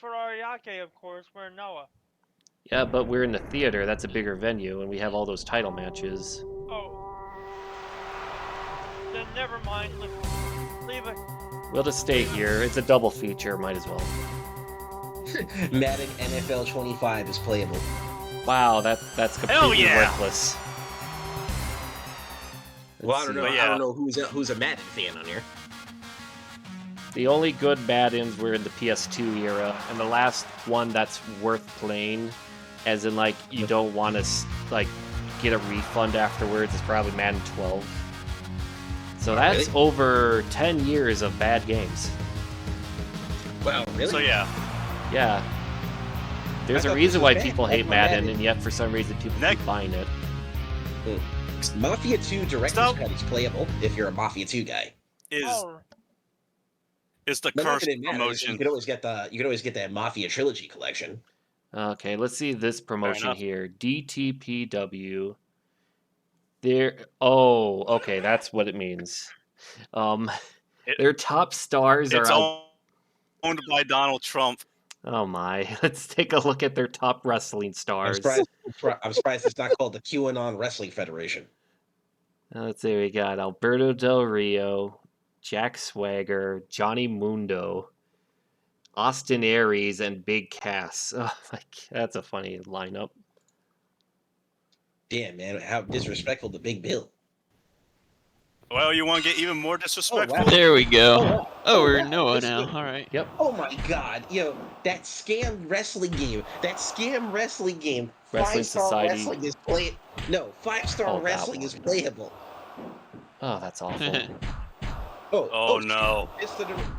For Ariake, of course, we're Noah. Yeah, but we're in the theater. That's a bigger venue, and we have all those title matches. Oh. then never mind. Leave it. We'll just stay here. It's a double feature. Might as well. Madden NFL 25 is playable. Wow, that's completely yeah. worthless. Well, I Let's don't see. know. But I don't yeah. know who's a Madden fan on here. The only good Maddens were in the PS2 era, and the last one that's worth playing, as in like you don't want to like get a refund afterwards, is probably Madden 12. So that's Really? over 10 years of bad games. Wow, really? So yeah, Yeah. There's I a thought reason this why was people bad. hate That's Madden, Madden. and yet for some reason people keep buying it. Mafia 2 Director's Stop. Cut is playable if you're a Mafia 2 guy. is Oh, the But not current that it matters. promotion. You could always get that Mafia Trilogy collection. Okay, let's see this promotion enough. here. DTPW. There. Oh, okay, that's what it means. It- Their top stars are It's out. owned by Donald Trump. Oh my! Let's take a look at their top wrestling I'm stars. surprised it's not called the QAnon Wrestling Federation. Let's see. We got Alberto Del Rio, Jack Swagger, Johnny Mundo, Austin Aries, and Big Cass. Oh, that's a funny lineup. Damn, man, how disrespectful to Big Bill. Well, you want to get even more disrespectful? wow. There we go. wow. Oh, we're wow. Noah This is now. good. All right. Yep. Oh my god, that scam wrestling game. Wrestling 5-star Society. wrestling is play. No, 5-star Oh, that wrestling one. is playable. Oh, that's awful. Oh no.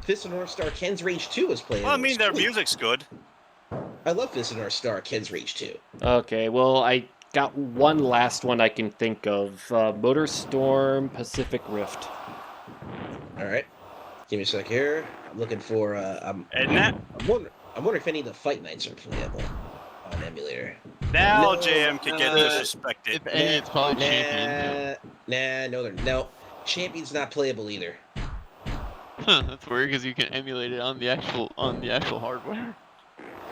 Fist of North Star Ken's Rage 2 is playable. Well, I mean, their Sweet. music's good. I love Fist of North Star Ken's Rage 2. Okay, well, I got one last one I can think of. Motorstorm Pacific Rift. All right, give me a sec here. I'm looking for. I'm wondering if any of the Fight Nights are playable on emulator. Now No, JM can get disrespected. If any, it's probably Champion. No. Champion's not playable either. Huh, that's weird because you can emulate it on the actual hardware.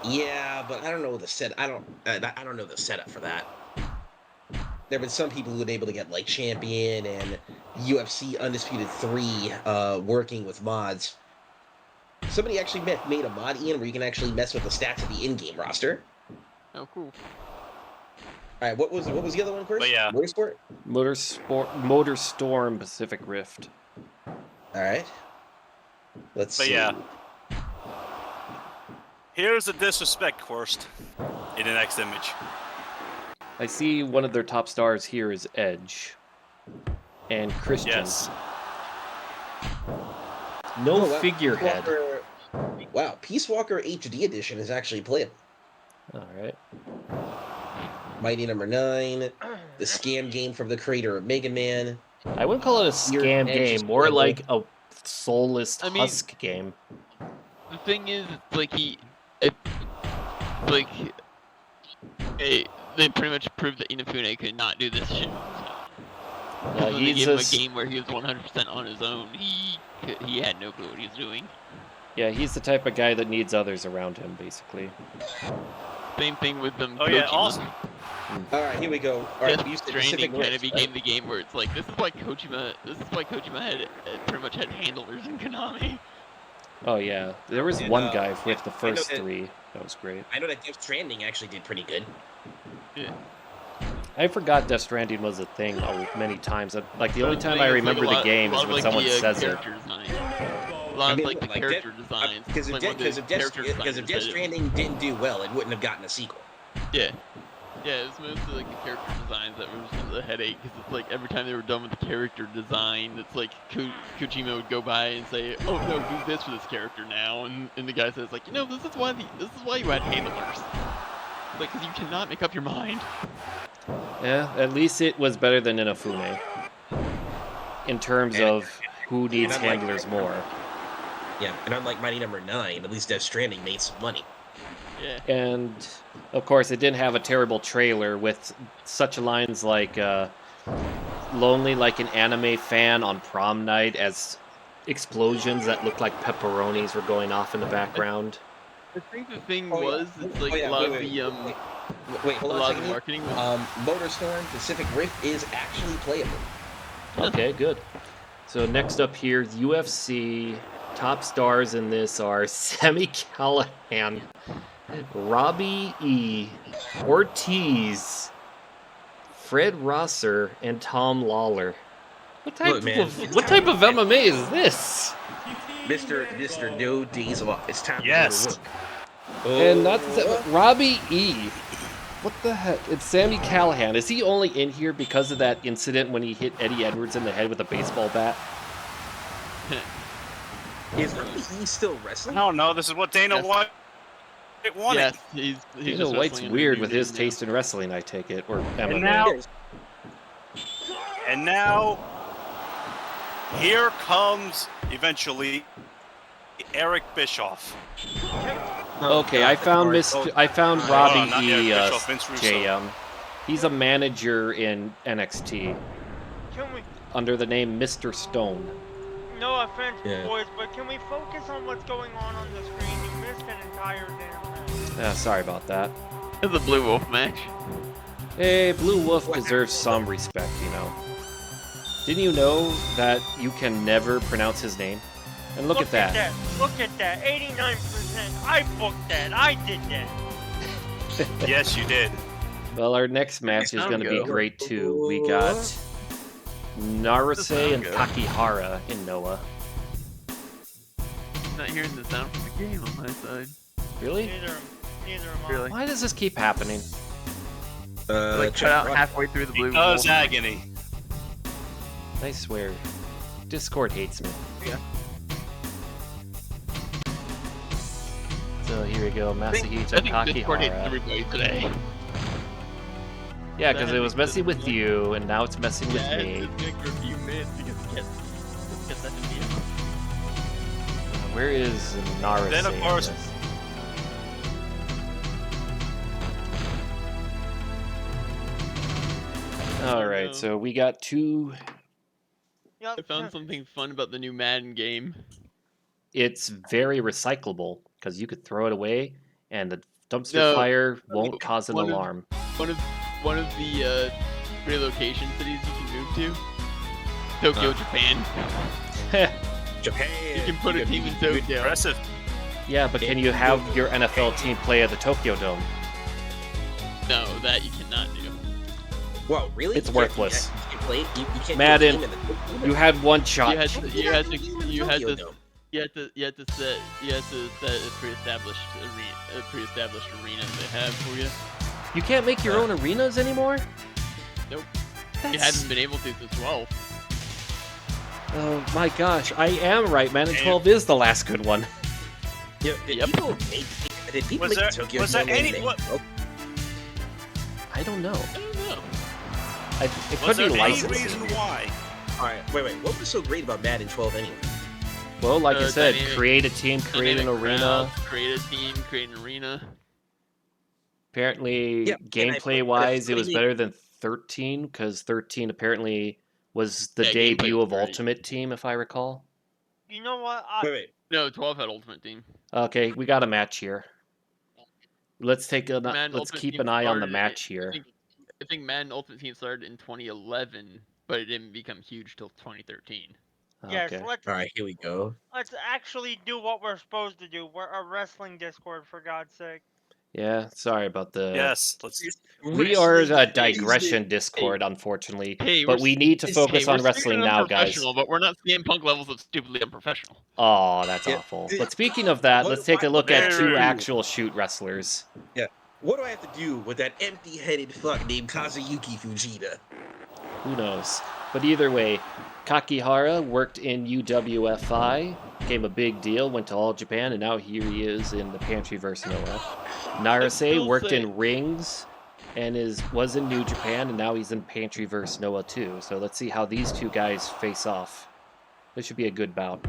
Yeah, but I don't know the set. I don't know the setup for that. There have been some people who've been able to get like Champion and UFC Undisputed 3 working with mods. Somebody actually made a mod, Ian, where you can actually mess with the stats of the in-game roster. Oh, cool. All right, what was the other one, Chris? But yeah. Motorstorm Pacific Rift. All right. Let's But see. yeah. Here's the disrespect first in the next image. I see one of their top stars here is Edge and Christian. Yes. No Oh, wow. figurehead. Wow, Peace Walker HD edition is actually playable. All right. Mighty Number 9, the scam game from the creator of Mega Man. I wouldn't call it a scam Edge is game, more playable. like a soulless I mean- husk game. The thing is, it's like they pretty much proved that Inafune could not do this shit. Yeah, When they he's gave him a just- game where he was 100% on his own, he had no clue what he was doing. Yeah, he's the type of guy that needs others around him, basically. Same thing with them. Oh yeah, Kojima. also All right, here we go. All right, Death we used to Stranding Pacific kind of Rift, became right? the game where it's like, this is why Kojima had pretty much had handlers in Konami. Oh yeah, there was And, one guy with yeah, the I know first that- 3. That was great. I know that Death Stranding actually did pretty good. Yeah. I forgot Death Stranding was a thing many times. Like the only time I Thing is, remember like, a the lot- game a is lot of, when like, someone the, says it. character design. A lot I of mean, like the like, character designs. Because if like, one of the Death character designers Death said it. Stranding didn't do well, it wouldn't have gotten a sequel. Yeah. Yeah, it's mostly like the character designs that was a headache, because it's like every time they were done with the character design, it's like Kojima would go by and say, "Oh no, do this for this character now," and the guy says like, this is why you had handlers, like, because you cannot make up your mind. Yeah, at least it was better than Inafune. In terms of who needs unlike- handlers more. Yeah, and unlike Mighty Number 9, at least Death Stranding made some money. Yeah. And of course, it didn't have a terrible trailer with such lines like "lonely like an anime fan on prom night" as explosions that looked like pepperonis were going off in the background. I think the thing Oh, yeah. was, it's like Oh, yeah, a lot wait, of the Wait, a hold on lot a of the second. marketing was Motorstorm Pacific Rift is actually playable. Okay, good. So next up here, UFC. Top stars in this are Sami Callihan, Robbie E, Ortiz, Fred Rosser, and Tom Lawler. What type Look, man, of MMA is this? Mr. No Days Off. It's time Yes. to go to work. And not to say, but Robbie E. What the heck? It's Sami Callihan. Is he only in here because of that incident when he hit Eddie Edwards in the head with a baseball bat? Is Robbie E still I wrestling? don't know. This is what Dana Yes. White wanted. Yes, he's Dana just White's wrestling under weird a with new his name taste in wrestling, I take it, or MMA. And now, here comes eventually Eric Bischoff. Okay, I found no, Robbie not E. Eric Bischoff, Vince Russo. JM. He's a manager in NXT Can we? under the name Mr. Stone. No offense, Yeah. boys, but can we focus on what's going on the screen? You missed an entire damn match. Sorry about that. name. It's a Blue Wolf match. Hey, Blue Wolf deserves some respect, you know. Didn't you know that you can never pronounce his name? And look at that. Look at that. 89%. I booked that. I did that. Yes, you did. Well, our next match is going to be go. great too. We got Narase and go. Kakihara in Noah. Not hearing the sound from the game on my side. Really? Neither am I. Really? Why does this keep happening? Like cut out halfway through the Blue Wolf. Because agony. I swear, Discord hates me. Yeah. So here we go, I Masahito think Discord hates Kakihara. everybody today. Yeah, because it was messing with you, and now it's messing with me. It's been for a few minutes because it gets that immediate. Where is Narase? Then, of in course- this? All right, so we got two. Yep. I found something fun about the new Madden game. It's very recyclable because you could throw it away, and the dumpster No, fire won't cause an one of- alarm. One of the relocation cities you can move to. Tokyo, Japan. Japan. You can put a team in Tokyo. Impressive. Yeah, but can you have your NFL team play at the Tokyo Dome? No, that you cannot do. Whoa, really? It's You can't- worthless. You can't play. You can't Madden, do a game in the- You had one shot. You had to Tokyo Dome. set a pre-established arena that they have for you. You can't make your own arenas anymore? Nope. That's... You hadn't been able to since 12. Oh my gosh, I am right, Madden 12 is the last good one. Yeah, did Yep. people make Was the there- Tokyo was there Dome any- name? what- Oh, I don't know. I don't know. It Was could there be any licensing. reason why? all right, wait. What was so great about Madden 12 anyway? Well, like I said, Dynamic- create a team, create an Dynamic arena. crowd, create a team, create an arena. Apparently, Yeah, and gameplay-wise, it was I- better than 13, because 13 apparently was the Yeah, gameplay debut was of great. Ultimate Team, if I recall. You know what? Wait. No, 12 had Ultimate Team. Okay, we got a match here. Let's Madden let's Ultimate keep Team an eye on the started match I here. think Madden Ultimate Team started in 2011, but it didn't become huge till 2013. Yes, Okay. All right, here we go. let's actually do what we're supposed to do. We're a wrestling Discord, for God's sake. Yeah, sorry about the. Yes. Let's. We are a Wrestling digression Discord, unfortunately. Hey, but we need to focus on we're wrestling stupid now, and guys. unprofessional, but we're not CM Punk levels of stupidly unprofessional. Oh, that's Yeah. awful. But speaking of that, What- let's take a look what at do I two do? actual shoot wrestlers. What do I have to do with that empty-headed fuck named Kazuyuki Fujita? Who knows? But either way, Kakihara worked in UWFI, became a big deal, went to All Japan, and now here he is in the Pantryverse Noah. Narase still worked say- in Rings and was in New Japan, and now he's in Pantryverse Noah too. So let's see how these two guys face off. This should be a good bout.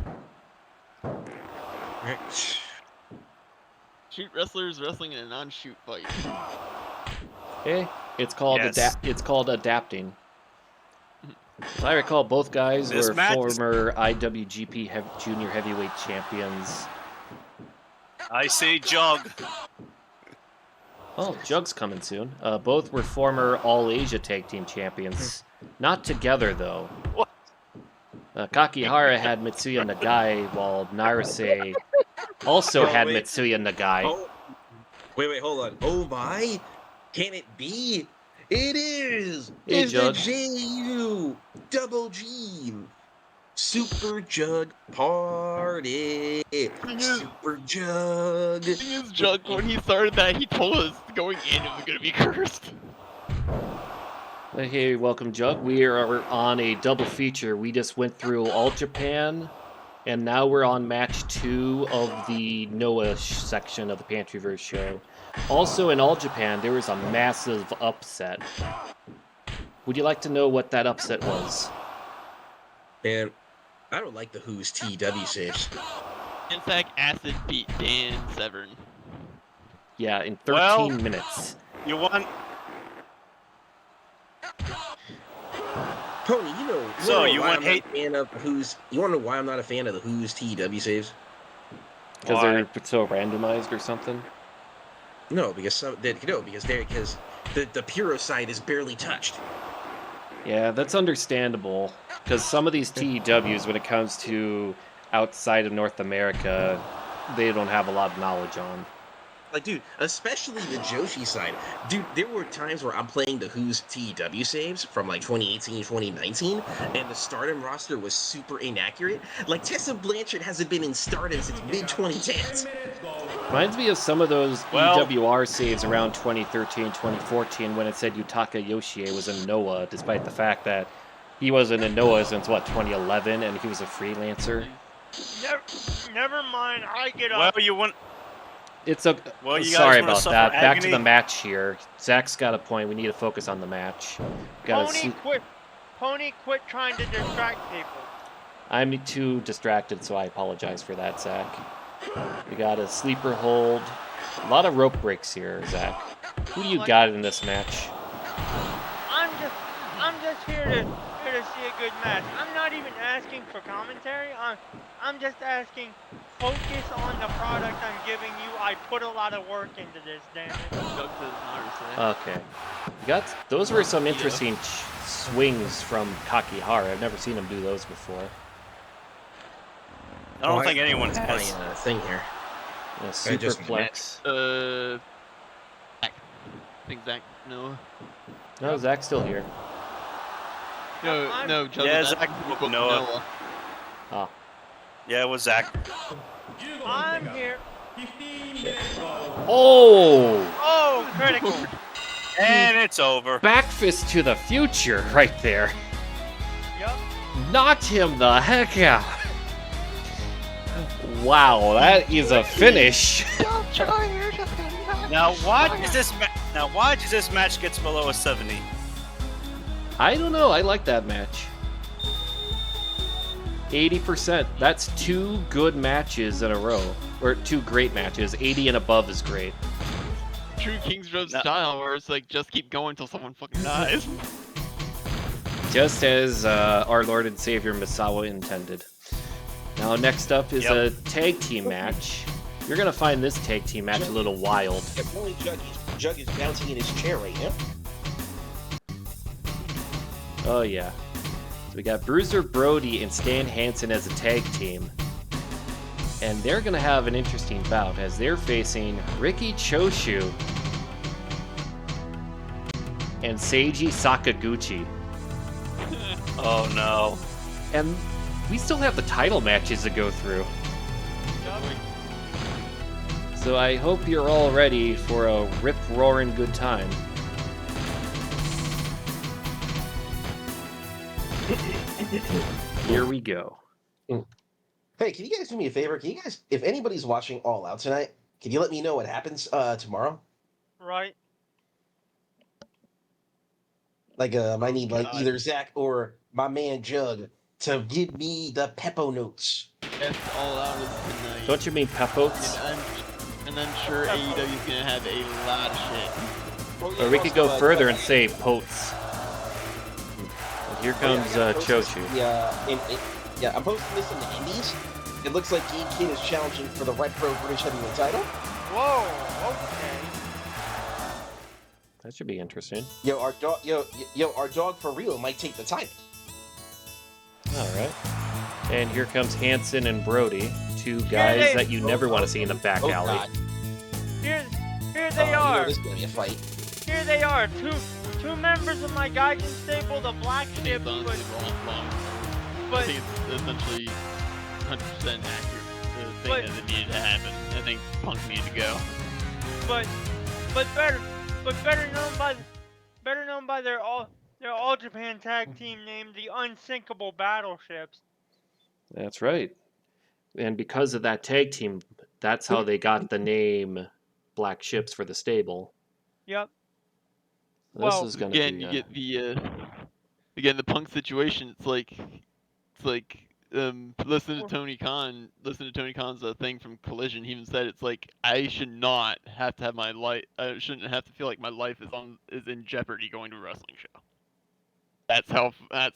Right. Shoot wrestlers wrestling in a non-shoot fight. Okay, it's called Yes. it's called adapting. As I recall, both guys This were match is- former IWGP Junior Heavyweight Champions. I say jug. Oh, Jug's coming soon. Both were former All Asia Tag Team Champions. Not together, though. What? Kakihara had Mitsuya Nagai, while Naruse also had wait. Mitsuya Nagai. Oh, wait, hold on. Oh my! Can it be? It is! Hey, It's Jug. the JU Double G Super Jug Party! Super Jug! The thing is, Jug, when he started that, he told us going in it was gonna be cursed. Hey, welcome, Jug. We are on a double feature. We just went through All Japan, and now we're on match 2 of the Noah section of the Pantryverse show. Also, in All Japan, there was a massive upset. Would you like to know what that upset was? Man, I don't like the Who's TW saves. In fact, Acid beat Dan Severn. Yeah, in 13 Well, minutes. You want? Pony, you know. So, you why want I'm hate- not a fan of the Who's? You want to know why I'm not a fan of the Who's TW saves? Because Why? they're so randomized or something? No, because the Puro side is barely touched. Yeah, that's understandable. Because some of these TEWs, when it comes to outside of North America, they don't have a lot of knowledge on. Like, dude, especially the Joshi side. Dude, there were times where I'm playing the Who's TW saves from like 2018, 2019, and the Stardom roster was super inaccurate. Like, Tessa Blanchard hasn't been in Stardom since mid 2010s. Reminds me of some of those Well- EWR saves around 2013, 2014 when it said Yutaka Yoshie was in Noah, despite the fact that he wasn't in Noah since, what, 2011, and he was a freelancer? Never mind. I get Well, up. you want? It's a. Well, you guys sorry wanna about suffer that. Back to agony? the match here. Zach's got a point. We need to focus on the match. Pony, quit trying to distract people. I'm too distracted, so I apologize for that, Zach. We got a sleeper hold. A lot of rope breaks here, Zach. Who do you got in this match? I'm just here to see a good match. I'm not even asking for commentary. I'm just asking, focus on the product I'm giving you. I put a lot of work into this, damn it. Jug does not understand. Okay. Those were some interesting swings from Kakihara. I've never seen him do those before. I don't think anyone has. My thing here. A just- superplex. Zach. I think Zach, no. No, Zach's still here. No, Jug. Yeah, was Zach asking booked about Noah. Ah. Yeah, it was Zach. I'm here. Oh! Oh, critical. And it's over. Back fist to the future right there. Yup. Knocked him the heck out. Wow, that is a finish. Now, why does this match gets below a 70? I don't know. I like that match. 80%. That's 2 good matches in a row. Or 2 great matches. 80 and above is great. True King's Road No. style, where it's like just keep going until someone fucking dies. Just as our Lord and Savior Misawa intended. Now, next up is a tag team match. You're going to find this tag team match a little wild. Only Jug is bouncing in his chair right now. Oh, yeah. So we got Bruiser Brody and Stan Hansen as a tag team. And they're going to have an interesting bout as they're facing Riki Choshu and Seiji Sakaguchi. Oh no. And we still have the title matches to go through. So I hope you're all ready for a rip-roaring good time. Here we go. Hey, can you guys do me a favor? Can you guys, if anybody's watching All Out tonight, can you let me know what happens tomorrow? Right. Like, I need either Zach or my man Jug to give me the Peppo notes. Yes, all out is tonight. Don't you mean Pep-Oats? And I'm sure AEW's gonna have a lot of shit. Or we could go further and say Potes. And here comes Choshu. Yeah, I'm posting this in the Indies. It looks like Gabe Kidd is challenging for the Retro British Heavyweight title. Whoa. Okay. That should be interesting. Our dog for real might take the title. All right. And here comes Hanson and Brody, two guys that you never want to see in the back alley. God. Here You they know are. this is gonna be a fight. Here they are. Two members of my Gaijin stable, the Black I think Ship, it's honestly wrong. I but think it's essentially 100% accurate. The But- thing that needed to happen. I think Punk needed to go. but better known by their all Japan tag team named the Unsinkable Battleships. That's right. And because of that tag team, that's how they got the name Black Ships for the stable. Yep. This Well, is gonna Again, be. you get the the Punk situation. It's like listen to Tony Khan. Listen to Tony Khan's thing from Collision. He even said it's like I should not have to have my life. I shouldn't have to feel like my life is in jeopardy going to a wrestling show. That's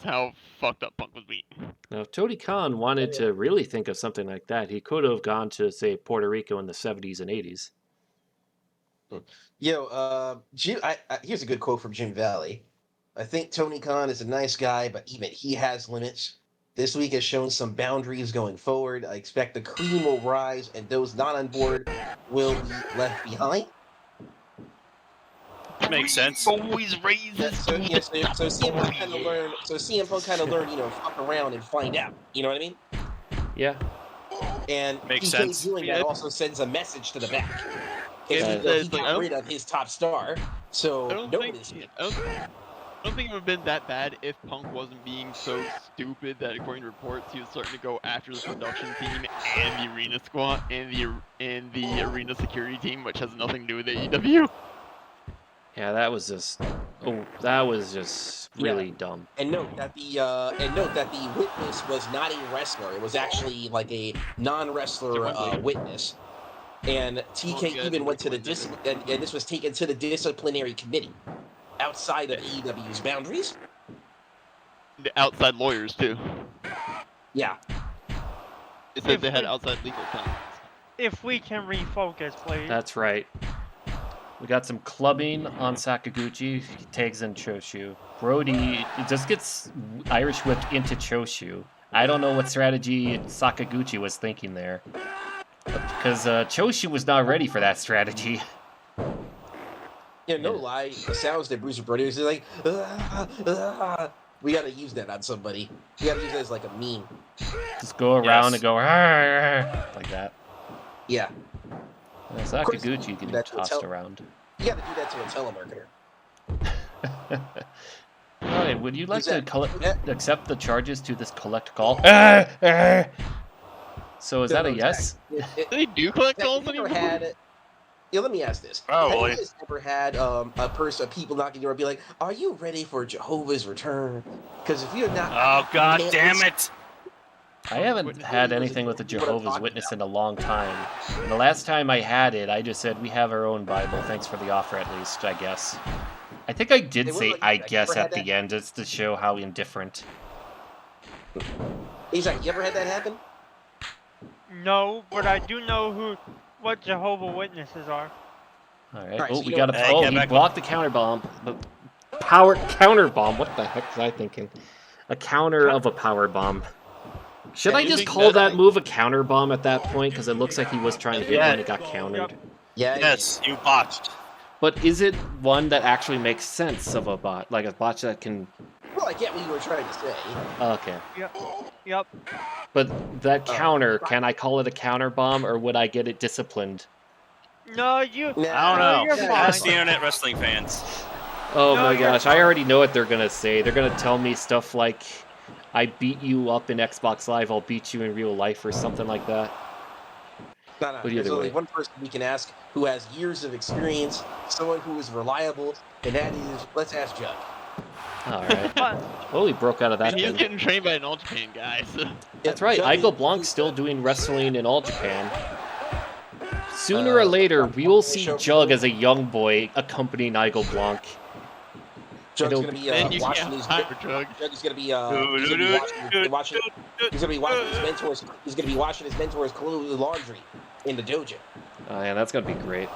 how fucked up Punk was being. Now, if Tony Khan wanted to really think of something like that, he could have gone to, say, Puerto Rico in the 70s and 80s. Jim. Here's a good quote from Jim Valley. I think Tony Khan is a nice guy, but even he has limits. This week has shown some boundaries going forward. I expect the cream will rise, and those not on board will be left behind. Makes sense. Always raises. So CM Punk kind of learned. So CM Punk kind of learned, fuck around and find out. You know what I mean? Yeah. And Makes TK sense. doing that also sends a message to the back. He It's like, got rid of his top star, I so don't nobody's. think I don't think it would have been that bad if Punk wasn't being so stupid that, according to reports, he was starting to go after the production team and the arena squad and the arena security team, which has nothing to do with AEW. Yeah, that was just really dumb. And note that the witness was not a wrestler. It was actually like a non-wrestler witness. And TK even went to the and this was taken to the disciplinary committee outside of AEW's boundaries. The outside lawyers too. Yeah. It said they had outside legal counsel. if we can refocus, please. That's right. We got some clubbing on Sakaguchi. He tags in Choshu. Brody just gets Irish whipped into Choshu. I don't know what strategy Sakaguchi was thinking there. Because Choshu was not ready for that strategy. Yeah, no lie. The sounds that Bruce Brody was like, we gotta use that on somebody. We gotta use that as like a meme. Just go around and go like that. Yeah. Sakaguchi getting tossed around. You gotta do that to a telemarketer. Alright, would you like to accept the charges to this collect call? So is that a yes? They do collect calls anymore? Let me ask this. Oh, have boy. you guys ever had people knocking your door be like, "Are you ready for Jehovah's return?" Because if you're not, Oh, god damn it! I haven't had anything with the Jehovah's Witness in a long time. And the last time I had it, I just said, we have our own Bible. Thanks for the offer, at least, I guess. I think I did say, I guess, at the end, just to show how indifferent. Isaac, you ever had that happen? No, but I do know what Jehovah's Witnesses are. Alright, Right, oh, so we you got know- he blocked the counter bomb. The counter bomb, what the heck was I thinking? A counter of a power bomb. Should I just call that move a counter bomb at that point? Because it looks like he was trying to hit when it got countered. Yeah. Yes, you botched. But is it one that actually makes sense of a bot? Like a bot that can... Well, I get what you were trying to say. Okay. Yep. But that counter, can I call it a counter bomb, or would I get it disciplined? No, you. I don't know. You're fine. Ask the internet wrestling fans. Oh No, my you're gosh, I already know what they're gonna say. They're gonna tell me stuff like, I beat you up in Xbox Live, I'll beat you in real life, or something like that. No, But there's either only way. one person we can ask who has years of experience, someone who is reliable, and that is, let's ask Jug. Alright. But Oh, he broke out of that He's thing. getting trained by an All Japan guy, so... That's right, Igel Blanc's still doing wrestling in All Japan. Sooner or later, we will see Jug as a young boy accompanying Igel Blanc. Jug's It'll- gonna be Then you watching can't his. hire Jug. Jug is gonna be he's gonna be watching his mentors. He's gonna be washing his mentors' clothes laundry in the dojo. Oh yeah, that's gonna be great.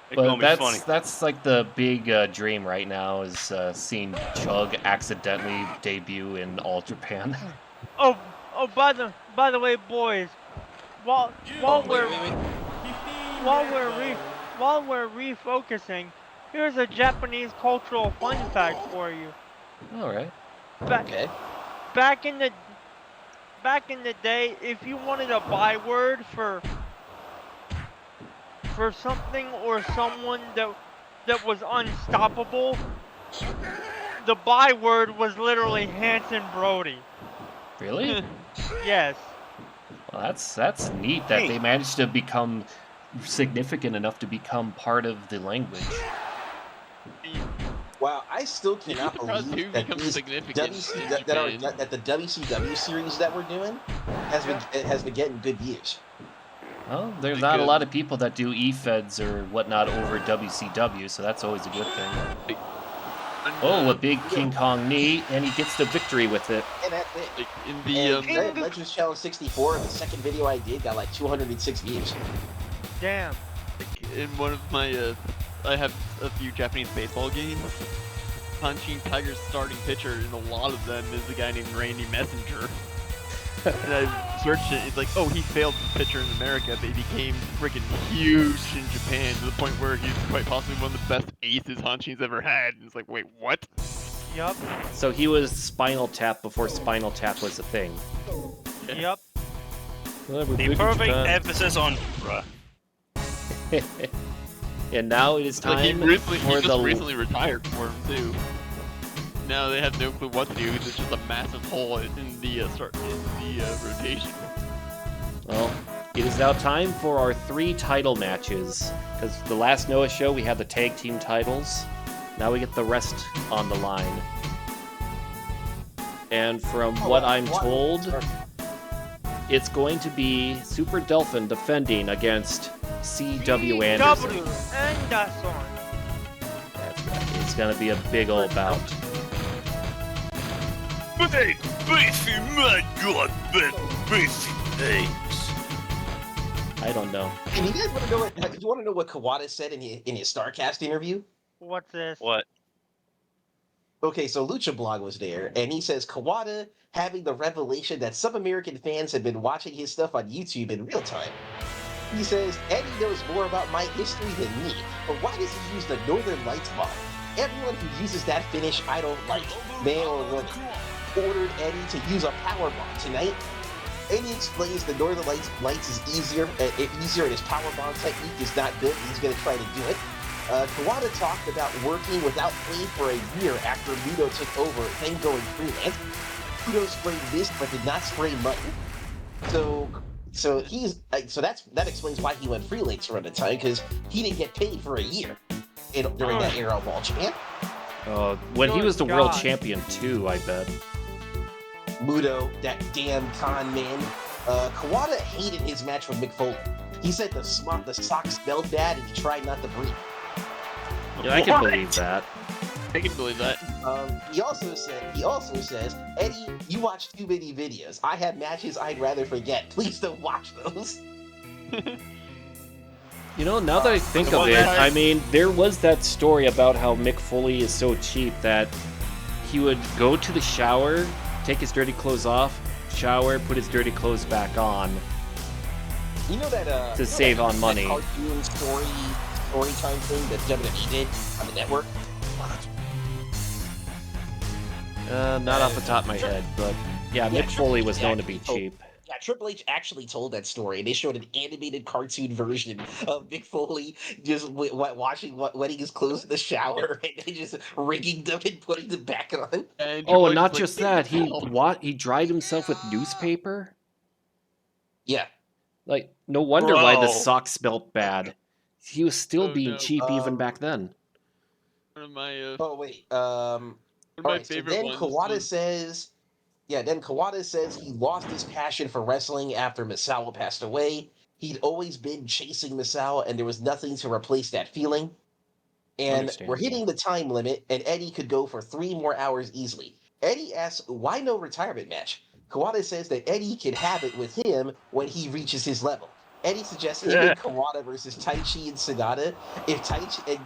It's But gonna be funny. that's like the big dream right now is seeing Chug accidentally debut in All Japan. Oh, by the way, boys, while while we're while we're refocusing, here's a Japanese cultural fun fact for you. All right. Back Okay. back in the back in the day, if you wanted a byword for something or someone that was unstoppable, the byword was literally Hanson Brody. Really? Yes. Well, that's neat that they managed to become significant enough to become part of the language. Wow, I still You'd be cannot surprised believe who that becomes these significant WC in that are Japan. that the WCW series that we're doing has been getting good views. Well, there's not a Because lot of people that do e-feds or whatnot over WCW, so that's always a good thing. Oh, a big King Kong knee, and he gets the victory with it. And that's it. like in the And Dragon Legends Challenge 64, the second video I did got like 206 views. Damn. in one of my I have a few Japanese baseball games. Hanshin Tigers starting pitcher in a lot of them is a guy named Randy Messenger. And I searched it, it's like, oh, he failed as a pitcher in America, but he became freaking huge in Japan to the point where he's quite possibly one of the best aces Hanshin's ever had. And it's like, wait, what? Yup. So he was Spinal Tap before Spinal Tap was a thing. Yup. The perfect emphasis on bruh. And now it is Like time he for just the recently retired for him too. Now they have no clue what to do. It's just a massive hole in the rotation. Well, it is now time for our 3 title matches. Because the last Noah show we had the tag team titles. Now we get the rest on the line. And from what I'm told, it's going to be Super Dolphin defending against C.W. Anderson. W. Anderson. That's right. It's going to be a big old bout. Hey, beefy man, God, beefy eggs. I don't know. And you guys want to know what? Do you want to know what Kawada said in his Starcast interview? What's this? What? Okay, so Lucha Blog was there, and he says Kawada having the revelation that some American fans have been watching his stuff on YouTube in real time. He says, Eddie knows more about my history than me, but why does he use the Northern Lights bomb? Everyone who uses that finish I don't like, man or woman, ordered Eddie to use a power bomb tonight. Eddie explains the Northern Lights is easier, and his power bomb technique is not good, and he's going to try to do it. Kawada talked about working without pay for a year after Muto took over, then going freelance. Muto sprayed mist but did not spray mutton. So that explains why he went freelance around the time, because he didn't get paid for a year during that era of All Japan. When he Good was the world God. champion too, I bet. Muto, that damn con man. Kawada hated his match with Mick Foley. He said the socks smelled bad and he tried not to breathe. Yeah, I can believe that. I can believe that. He also says, Eddie, you watch too many videos. I have matches I'd rather forget. Please don't watch those. You know, now that I think of it, I mean, there was that story about how Mick Foley is so cheap that he would go to the shower, take his dirty clothes off, shower, put his dirty clothes back on. You know that To save on money. That cartoon story time thing that WWE did on the network. Not off the top of my head, but yeah, Yeah, Mick Foley was known to actually be told- cheap. Yeah, Triple H actually told that story. They showed an animated cartoon version of Mick Foley just wetting his clothes in the shower and then just rigging them and putting them back on. And Oh, Triple and H not is like, just that, "Hell." he dried himself with newspaper? Yeah. Like, no wonder why the Bro. socks smelled bad. He was still Oh, being no. cheap even back then. One of my Oh wait. one of my Alright, so favorite then ones. Kawada says he lost his passion for wrestling after Misawa passed away. He'd always been chasing Misawa, and there was nothing to replace that feeling. And we're hitting the time limit, and Eddie could go for 3 more hours easily. Eddie asks, why no retirement match? Kawada says that Eddie can have it with him when he reaches his level. Eddie suggests him and Kawada versus Taichi and Sagata.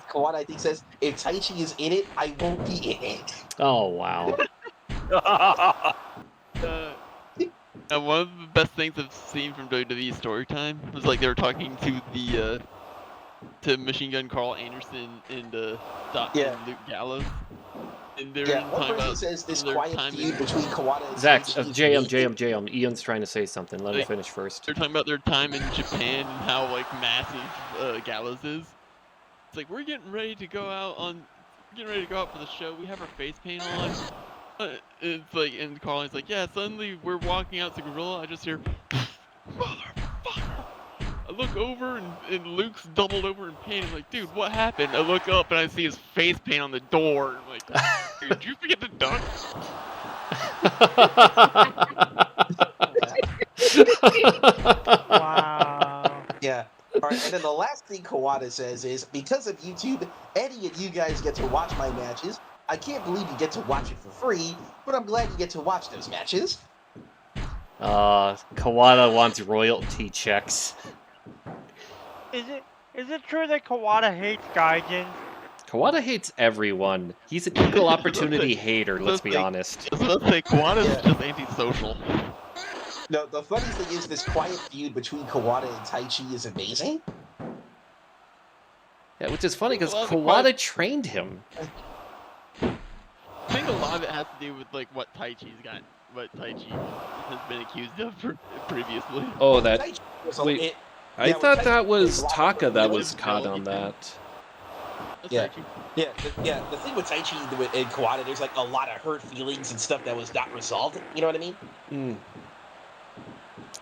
Kawada, I think, says, if Taichi is in it, I won't be in it. Oh, wow. Uh, And one of the best things I've seen from WWE Storytime was like they were talking to the to Machine Gun Carl Anderson and and Luke Gallows, and they were Yeah, one talking person about says this some of their quiet time feud in between Kawada and Zach, Taichi is JM. Ian's trying to say something. Let him Like, finish first. they're talking about their time in Japan and how like massive Gallows is. It's like we're getting ready to go out for the show. We have our face paint on. It's like, and Carlin's like, yeah. Suddenly we're walking out to Gorilla. I just hear, motherfucker. I look over and Luke's doubled over in pain. I'm like, dude, what happened? I look up and I see his face paint on the door. I'm like, dude, did you forget to duck? Wow. Yeah. All right, and then the last thing Kawada says is, because of YouTube, Eddie and you guys get to watch my matches. I can't believe you get to watch it for free, but I'm glad you get to watch those matches. Kawada wants royalty checks. Is it true that Kawada hates Gaijins? Kawada hates everyone. He's an equal opportunity hater, let's be honest. I was about to say, Kawada's just antisocial. No, the funny thing is this quiet feud between Kawada and Taichi is amazing. Yeah, which is funny because Well, the Kawada trained him. I think a lot of it has to do with like what Taichi has been accused of previously. Oh, that. Taichi was Wait, yeah, I when thought Taichi that was was locked Taka up that in was caught on that. That's Yeah. Taichi. The thing with Taichi and Kawada, there's like a lot of hurt feelings and stuff that was not resolved. You know what I mean?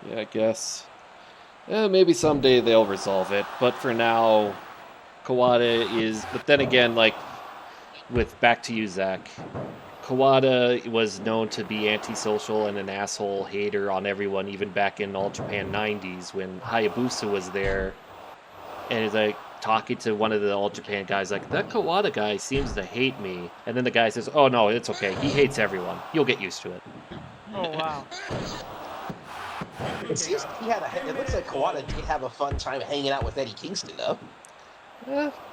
Yeah, I guess. Maybe someday they'll resolve it, but for now, Kawada is. But then again, like with back to you, Zach. Kawada was known to be antisocial and an asshole hater on everyone, even back in All Japan '90s when Hayabusa was there, and he's like talking to one of the All Japan guys, like that Kawada guy seems to hate me, and then the guy says, "Oh no, it's okay. He hates everyone. You'll get used to it." Oh wow. It seems it looks like Kawada did have a fun time hanging out with Eddie Kingston, though.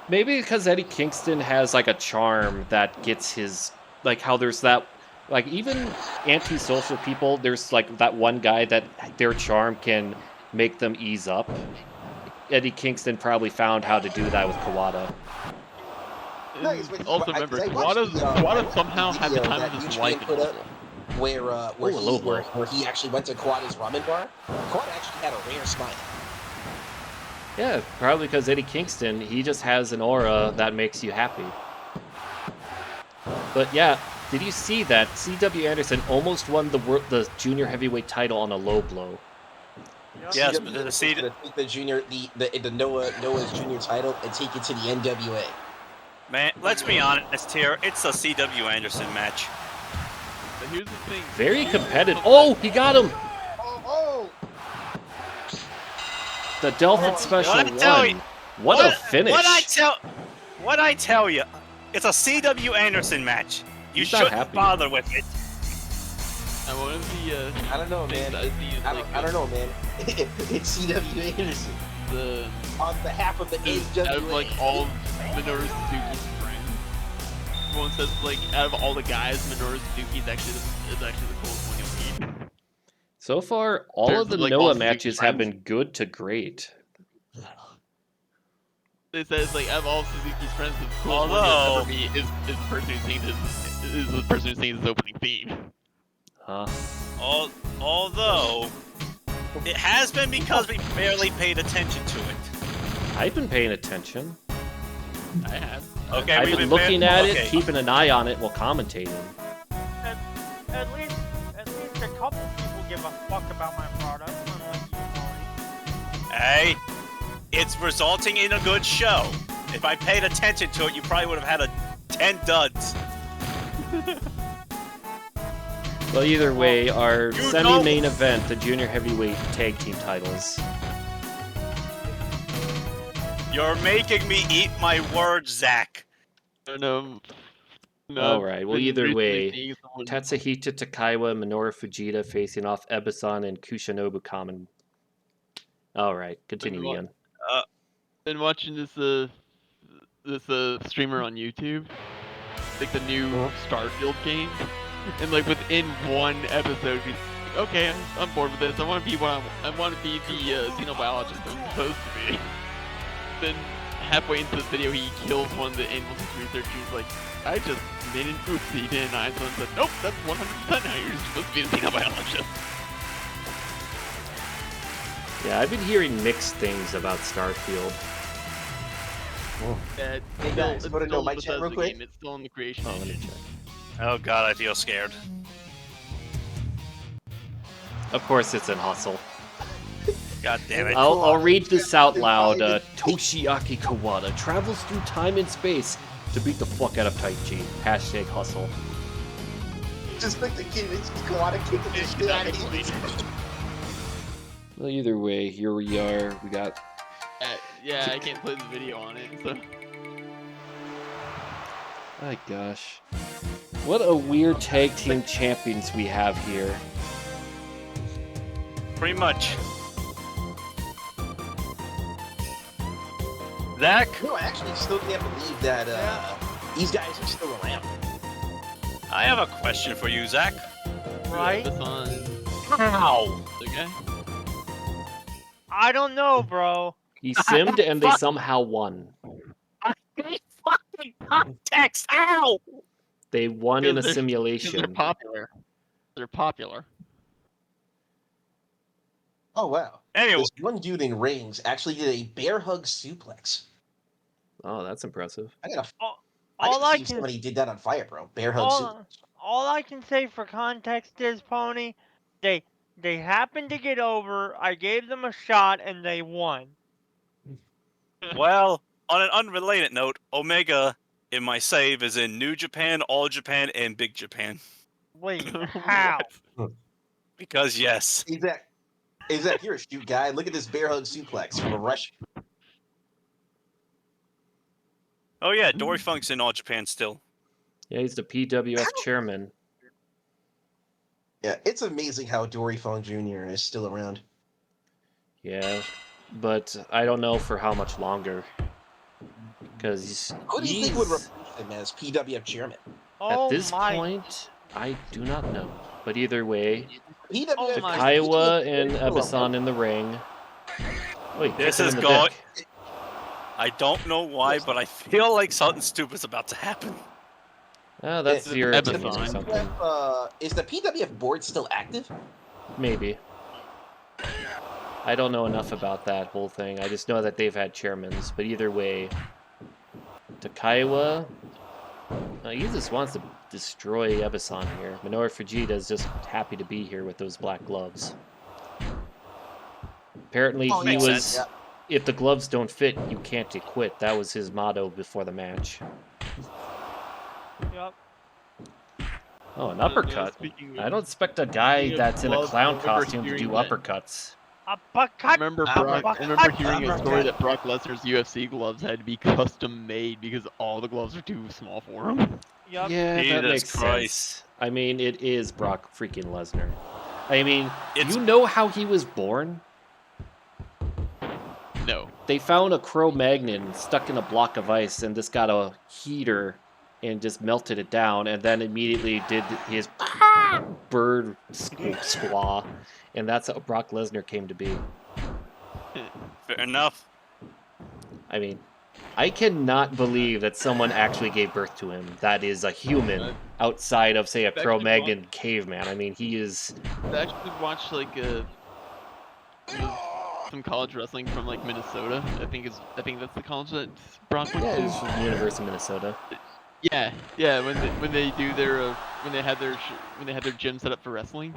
Maybe because Eddie Kingston has like a charm that gets his like how there's that like even antisocial people. There's like that one guy that their charm can make them ease up. Eddie Kingston probably found how to do that with Kawada. Also remember, Kawada somehow had the time of his life. Where he actually went to Kawada's ramen bar. Kawada actually had a rare smile. Yeah, probably because Eddie Kingston, he just has an aura that makes you happy. But yeah, did you see that C.W. Anderson almost won the junior heavyweight title on a low blow? Yes, CW but the Noah's junior title and take it to the NWA. Man, let's be honest here. It's a C.W. Anderson match. But here's the thing. Very competitive. Oh, he got him! The Delphin Special won. What a finish. What I tell you, it's a C.W. Anderson match. You shouldn't bother with it. And one of the I don't know, man. I don't know, man. It's C.W. Anderson. On behalf of the NWA. Out of like all Minoru Suzuki's friends, everyone says like out of all the guys, Minoru Suzuki is actually the coolest one you'll meet. So far, all of the Noah matches have been good to great. They said it's like out of all Suzuki's friends, the coolest one you'll ever meet is the person who sings his opening theme. Huh? Although it has been because we barely paid attention to it. I've been paying attention. I have. Okay, I've been looking at it, keeping an eye on it while commentating. At least a couple people give a fuck about my product, unlike you, Marty. Hey, it's resulting in a good show. If I paid attention to it, you probably would have had 10 duds. Well, either way, our semi-main event, the junior heavyweight tag team titles. You're making me eat my words, Zach. No. Alright, well, either way, Tatsuhito Takaiwa, Minoru Fujita facing off Ebasan and Kushinobu Kamen. Alright, continue, Ian. Been watching this streamer on YouTube, like the new Starfield game, and like within one episode, okay, I'm bored with this. I want to be what I want to be the xenobiologist I'm supposed to be. Then halfway into the video, he kills one of the animals he's researching. He's like, I just made an oopsie, didn't I? And someone said, nope, that's 100% how you're supposed to be a xenobiologist. Yeah, I've been hearing mixed things about Starfield. Hey guys, wanna know my chat real quick? It's still in the creation. Oh, let me check. Oh god, I feel scared. Of course, it's in Hustle. God damn it. I'll read this out loud. Toshiaki Kawada travels through time and space to beat the fuck out of Taichi. Hashtag Hustle. Just like the kid, it's Kawada kicking this shit out of him. Well, either way, here we are. We got... Yeah, I can't play the video on it, so... My gosh. What a weird tag team champions we have here. Pretty much. Zach? No, I actually still can't believe that these guys are still around. I have a question for you, Zach. Right? How? Okay. I don't know, bro. He simmed and they somehow won. I need fucking context. How? They won in a They're simulation. popular. They're popular. Oh wow. Anyway, This one dude in rings actually did a bear hug suplex. Oh, that's impressive. I gotta All I see if can somebody did that on Fire, bro. Bear hug suplex. all I can say for context is, Pony, they happened to get over. I gave them a shot and they won. well, on an unrelated note, Omega in my save is in New Japan, All Japan, and Big Japan. Wait, how? Because yes. Exact. You're a shoot guy. Look at this bear hug suplex from a Russian. Oh yeah, Dory Funk's in All Japan still. Yeah, he's the PWF chairman. Yeah, it's amazing how Dory Funk Jr. is still around. Yeah, but I don't know for how much longer. Because Who do you think would replace him as PWF chairman? Oh at this my. point, I do not know. But either way, PWF Kaiwa and Ebisan in the ring. Wait, This kick him is in the going. dick. I don't know why, but I feel like something stupid's about to happen. Oh, that's Yeah, your Ebisan. opinion or something. Is the PWF board still active? Maybe. I don't know enough about that whole thing. I just know that they've had chairmans. But either way, Takaiwa, he just wants to destroy Ebisan here. Minoru Fujita is just happy to be here with those black gloves. Apparently he makes was, sense. if the gloves don't fit, you can't quit. That was his motto before the match. Yep. Oh, an uppercut. I don't expect a guy that's in a clown costume to do uppercuts. Uppercut. Remember hearing a story that Brock Lesnar's UFC gloves had to be custom made because all the gloves are too small for him. Yep. Yeah, that Jesus makes Christ. sense. I mean, it is Brock freaking Lesnar. I mean, It's- you know how he was born? No. They found a Cro-Magnon stuck in a block of ice and just got a heater and just melted it down and then immediately did his bird squaw. And that's how Brock Lesnar came to be. Fair enough. I mean, I cannot believe that someone actually gave birth to him. That is a human outside of, say, a Cro-Magnon caveman. I mean, he is... I actually watched like some college wrestling from like Minnesota. I think that's the college that Brock went Yeah, to. he's from the University of Minnesota. Yeah. When they do their when they had their gym set up for wrestling,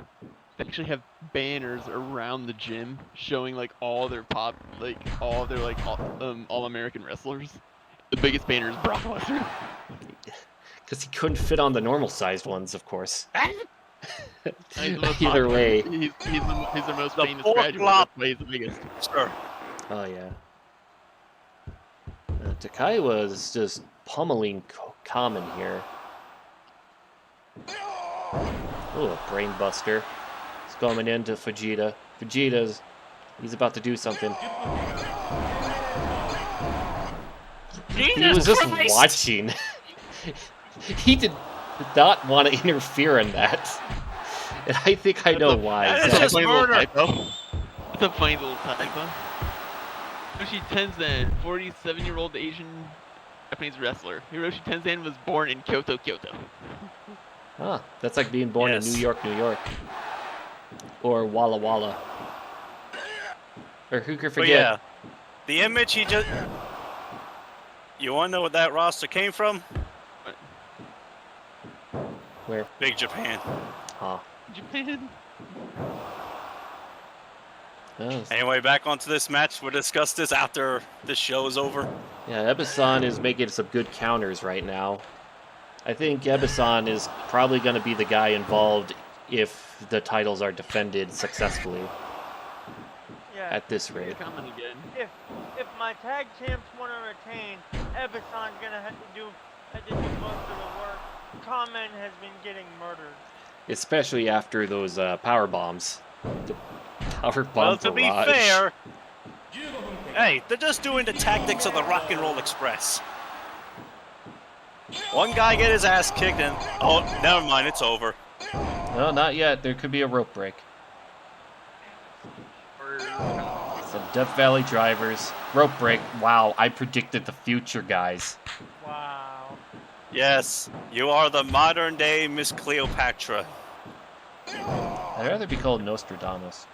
they actually have banners around the gym showing like all their all-American wrestlers. The biggest banner is Brock Lesnar. Because he couldn't fit on the normal-sized ones, of course. He's the most Either popular. way. He's the most The famous fourth graduate. flop. That's why he's the biggest. Sure. Oh, yeah. Takai was just pummeling Common here. Oh, a brain buster. He's going into Fujita. He's about to do something. He was just watching. He did not want to interfere in that. And I think I know why. that is Zach. just Funny little murder. typo. It's a funny little typo. Hiroshi Tenzan, 47-year-old Asian Japanese wrestler. Hiroshi Tenzan was born in Kyoto, Kyoto. Huh, that's like being born in Yes. New York, New York. Or Walla Walla. Or who could But forget? yeah, the image he just. You want to know what that roster came from? Where? Big Japan. Huh. Japan. Oh, Anyway, back onto this match. We'll discuss this after this show is over. yeah, Ebisan is making some good counters right now. I think Ebisan is probably going to be the guy involved if the titles are defended successfully Yeah. at this rate. Comment again. If my tag champs want to retain, Ebison's gonna have to do most of the work. Kamen has been getting murdered. Especially after those power bombs. The power bomb Well, to be barrage. fair, hey, they're just doing the tactics of the Rock and Roll Express. One guy get his ass kicked and oh, never mind, it's over. No, not yet. There could be a rope break. Some Death Valley drivers. Rope break. Wow, I predicted the future, guys. Wow. Yes, you are the modern day Miss Cleopatra. I'd rather be called Nostradamus.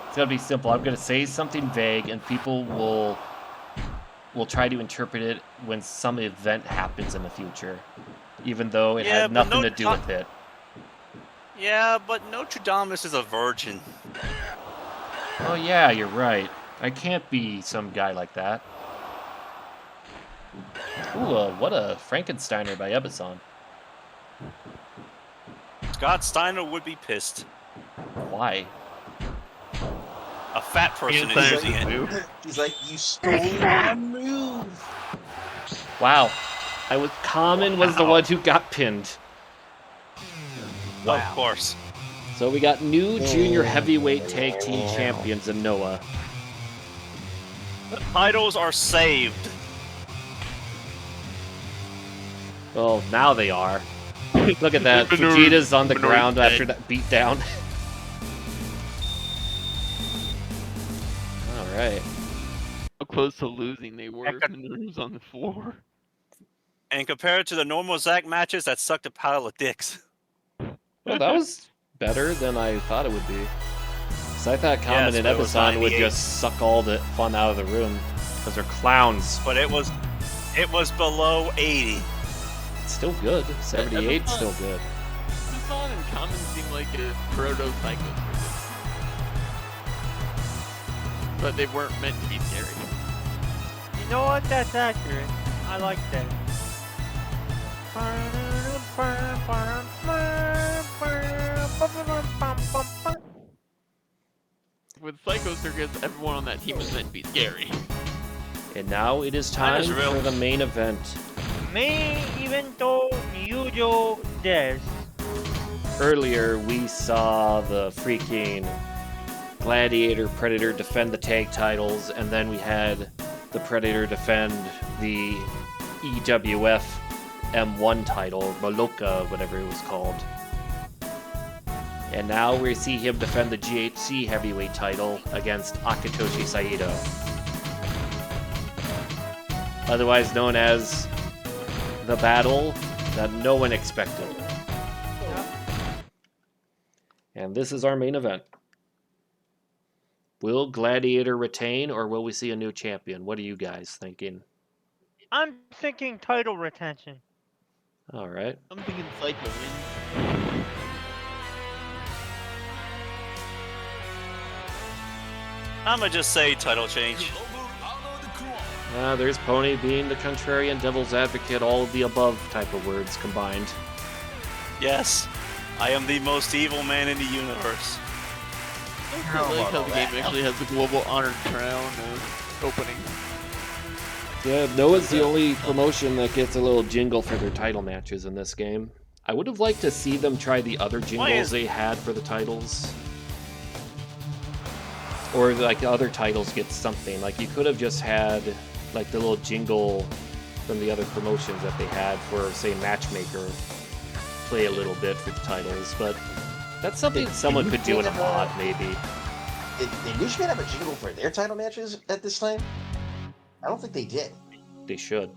It's gonna be simple. I'm gonna say something vague, and people will try to interpret it when some event happens in the future, even though it Yeah, had but nothing to do with it. Yeah, but Notre Dame is a virgin. Oh yeah, you're right. I can't be some guy like that. Ooh, what a Frankensteiner by Ebisan. Scott Steiner would be pissed. Why? A fat person is Steiner using it. move. He's like, you stole my move. Wow. Common was the Wow. one who got pinned. Of course. So we got new junior heavyweight tag team champions in Noah. The titles are saved. Well, now they are. Look at that. Fujita's on the Minoru's ground dead. after that beatdown. Alright. How close to losing they were. Minoru's on the floor. And compared to the normal Zack matches, that sucked a pile of dicks. Well, that was better than I thought it would be. So I thought Common Yes, and but it was Ebisan would 98. just suck all the fun out of the room. Because they're clowns. But it was below 80. It's still good. 78 's still good. Ebisan and Common seem like a proto-psycho. But they weren't meant to be scary. You know what? That's accurate. I like that. With Psycho Circus, everyone on that team was meant to be scary. And now it is That time is real. for the main event. Main evento Yujo des. Earlier, we saw the freaking Gladiator Predator defend the tag titles, and then we had the Predator defend the EWF M1 title, Maloka, whatever it was called. And now we see him defend the GHC heavyweight title against Akitoshi Saito. Otherwise known as the battle that no one expected. And this is our main event. Will Gladiator retain, or will we see a new champion? What are you guys thinking? I'm thinking title retention. All right. I'm thinking Psycho wins. I'ma just say title change. There's Pony being the contrarian, devil's advocate, all of the above type of words combined. Yes, I am the most evil man in the universe. I like how the game actually has the Global Honor Crown opening. Yeah, Noah's the only promotion that gets a little jingle for their title matches in this game. I would have liked to see them try the other jingles they had for the titles. Or like other titles get something. Like you could have just had like the little jingle from the other promotions that they had for, say, Matchmaker play a little bit for the titles, but That's something someone could do in a mod, maybe. Did New Japan have a jingle for their title matches at this time? I don't think they did. They should.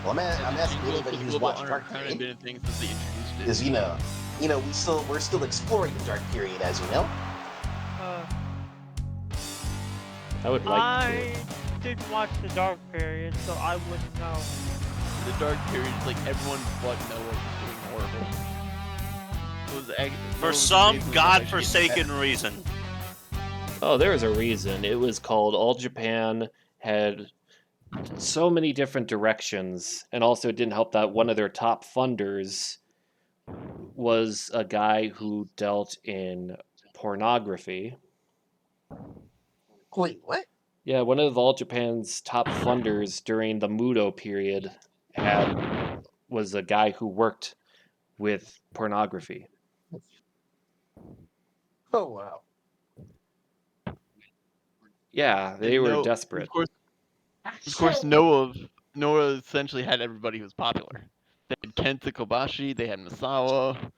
Well, I'm asking anybody who's watched Dark Period, been a thing since they introduced it. because we're still exploring the Dark Period, as you know. I would like I didn't watch the Dark Period, so I wouldn't know. The Dark Period is like everyone but Noah was doing horrible. For some godforsaken reason. to. Oh, there was a reason. It was called All Japan had so many different directions, and also it didn't help that one of their top funders was a guy who dealt in pornography. Wait, what? Yeah, one of All Japan's top funders during the Muto period was a guy who worked with pornography. Oh, wow. Yeah, they were desperate. Of course, Noah essentially had everybody who was popular. They had Kenta Kobashi, they had Misawa,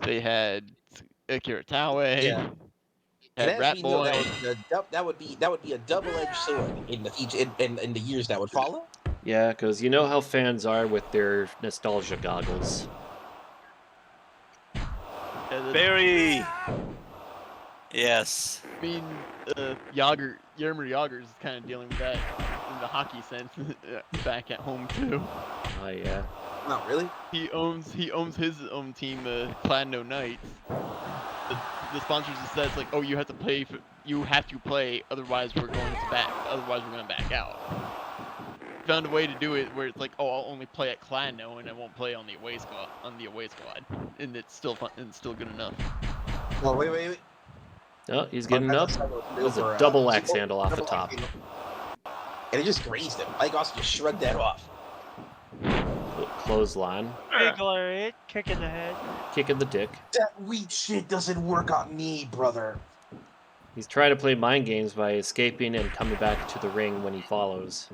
they had Akira Taue, Yeah. And had as Rat we know, Boy. that would be a double-edged sword in the years that would follow. Yeah, because you know how fans are with their nostalgia goggles. Very. Yes. I mean, Jaromir Jagr is kind of dealing with that in the hockey sense back at home too. Oh yeah. Not really. He owns his own team, Cladno Knights. The sponsors just says like, oh, you have to play, otherwise we're going to back out. Found a way to do it where it's like, oh, I'll only play at Cladno and I won't play on the away squad, and it's still fun and still good enough. Well, wait. Oh, he's getting up. There's a double axe handle off the top. And it just grazed him. Mike Austin just shrugged that off. Clothesline. Big lariat, kick in the head. Kick in the dick. That weak shit doesn't work on me, brother. He's trying to play mind games by escaping and coming back to the ring when he follows.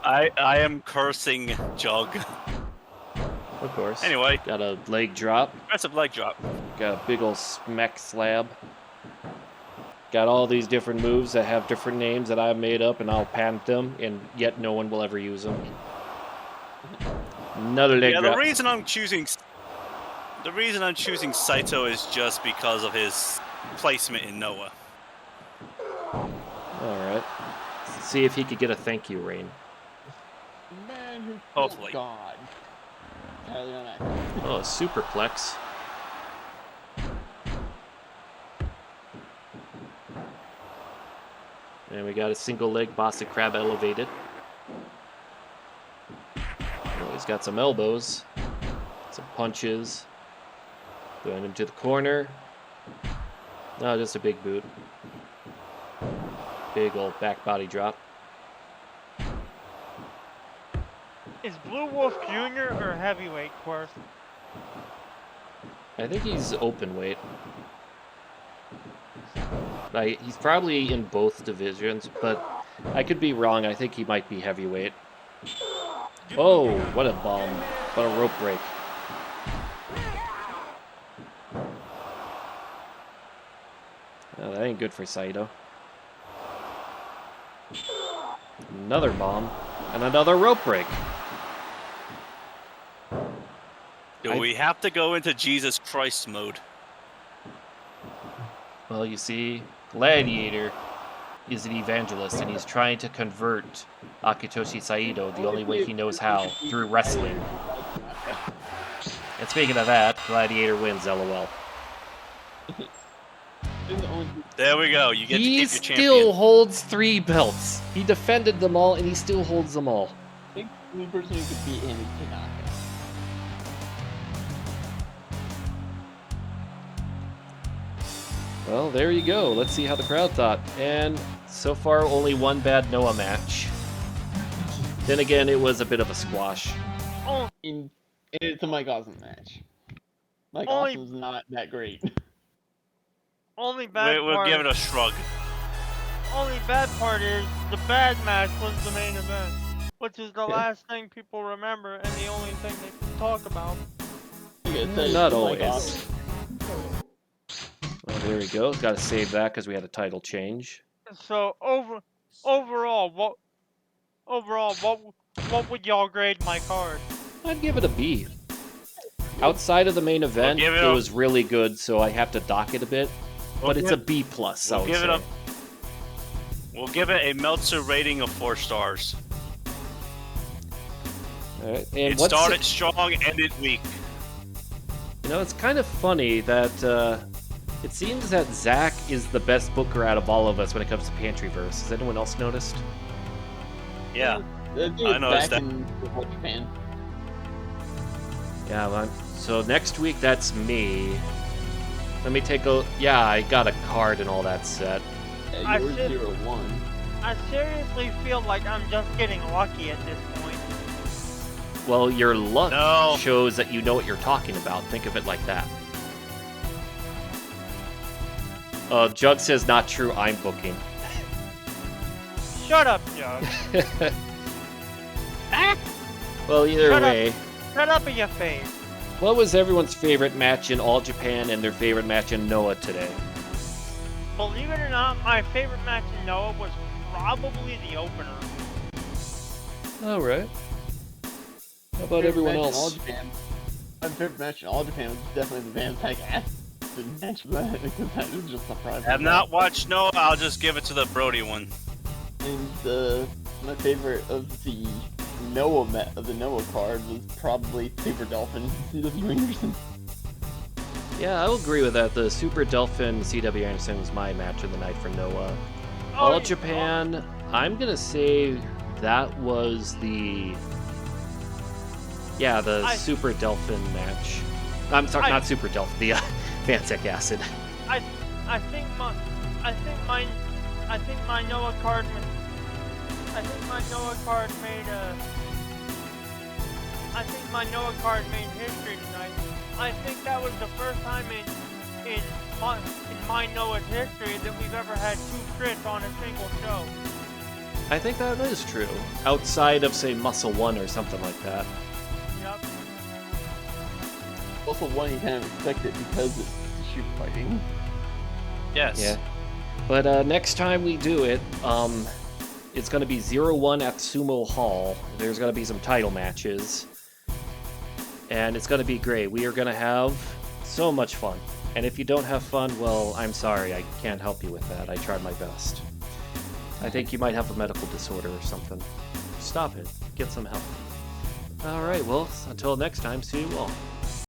I am cursing Jug. Of course. Anyway. Got a leg drop. Aggressive leg drop. Got a big ol' smack slab. Got all these different moves that have different names that I've made up, and I'll patent them, and yet no one will ever use them. Another leg drop. The reason I'm choosing Saito is just because of his placement in Noah. Alright. See if he could get a thank you reign. Man who Hopefully. God. Oh, a superplex. And we got a single leg Boston Crab elevated. Oh, he's got some elbows. Some punches. Going into the corner. No, just a big boot. Big old back body drop. Is Blue Wolf Jr. or heavyweight course? I think he's open weight. He's probably in both divisions, but I could be wrong. I think he might be heavyweight. Oh, what a bomb. What a rope break. Oh, that ain't good for Saito. Another bomb. And another rope break. Do we have to go into Jesus Christ mode? Well, you see, Gladiator is an evangelist, and he's trying to convert Akitoshi Saito the only way he knows how, through wrestling. And speaking of that, Gladiator wins, LOL. There we go. You get to keep your He champion. still holds 3 belts. He defended them all, and he still holds them all. I think the only person who could beat him is Tanaka. Well, there you go. Let's see how the crowd thought. And so far, only one bad Noah match. Then again, it was a bit of a squash. Oh, It's a Mike Awesome match. Mike Only- Awesome's not that great. only bad We'll part. give it a shrug. only bad part is the bad match was the main event, which is the Yeah. last thing people remember and the only thing they can talk about. Not always. Well, there we go. Got to save that because we had a title change. So overall, what would y'all grade my card? I'd give it a B. Outside of the main event, give it it a- was really good, so I have to dock it a bit. But it's a B plus. I would say. We'll give it a Meltzer rating of 4 stars. All right. And It what's started strong, ended weak. You know, it's kind of funny that it seems that Zach is the best booker out of all of us when it comes to Pantryverse. Has anyone else noticed? Yeah. I noticed that. Japan. Yeah, man. So next week, that's me. Let me take a... Yeah, I got a card and all that set. Yeah, I yours should- 0-1. I seriously feel like I'm just getting lucky at this point. Well, your luck No. shows that you know what you're talking about. Think of it like that. Jug says not true, I'm booking. Shut up, Joe. Well, either Shut up. way, Shut up in your face. what was everyone's favorite match in All Japan and their favorite match in Noah today? Believe it or not, my favorite match in Noah was probably the opener. All right. How about everyone Favorite match in All else? Japan. My favorite match in All Japan was definitely the Van Tag acid match, but because that was just a private. Have not watched Noah, I'll just give it to the Brody one. And my favorite of the Noah card was probably Super Dolphin CW Anderson. Yeah, I'll agree with that. The Super Delphin CW Anderson was my match of the night for Noah. Oh, All Japan, I'm gonna say that was the Super Delphin match. I'm sorry, not Super Delphin, the Vantec Acid. I think my Noah card made history tonight. I think that was the first time in my Noah's history that we've ever had 2 crits on a single show. I think that is true. Outside of, say, Muscle 1 or something like that. Yep. Also, one you kind of expect it because it's shoot fighting. Yes. Yeah. But next time we do it, it's going to be 0-1 at Sumo Hall. There's going to be some title matches. And it's going to be great. We are going to have so much fun. And if you don't have fun, well, I'm sorry. I can't help you with that. I tried my best. I think you might have a medical disorder or something. Stop it. Get some help. Alright, well, until next time, see you all.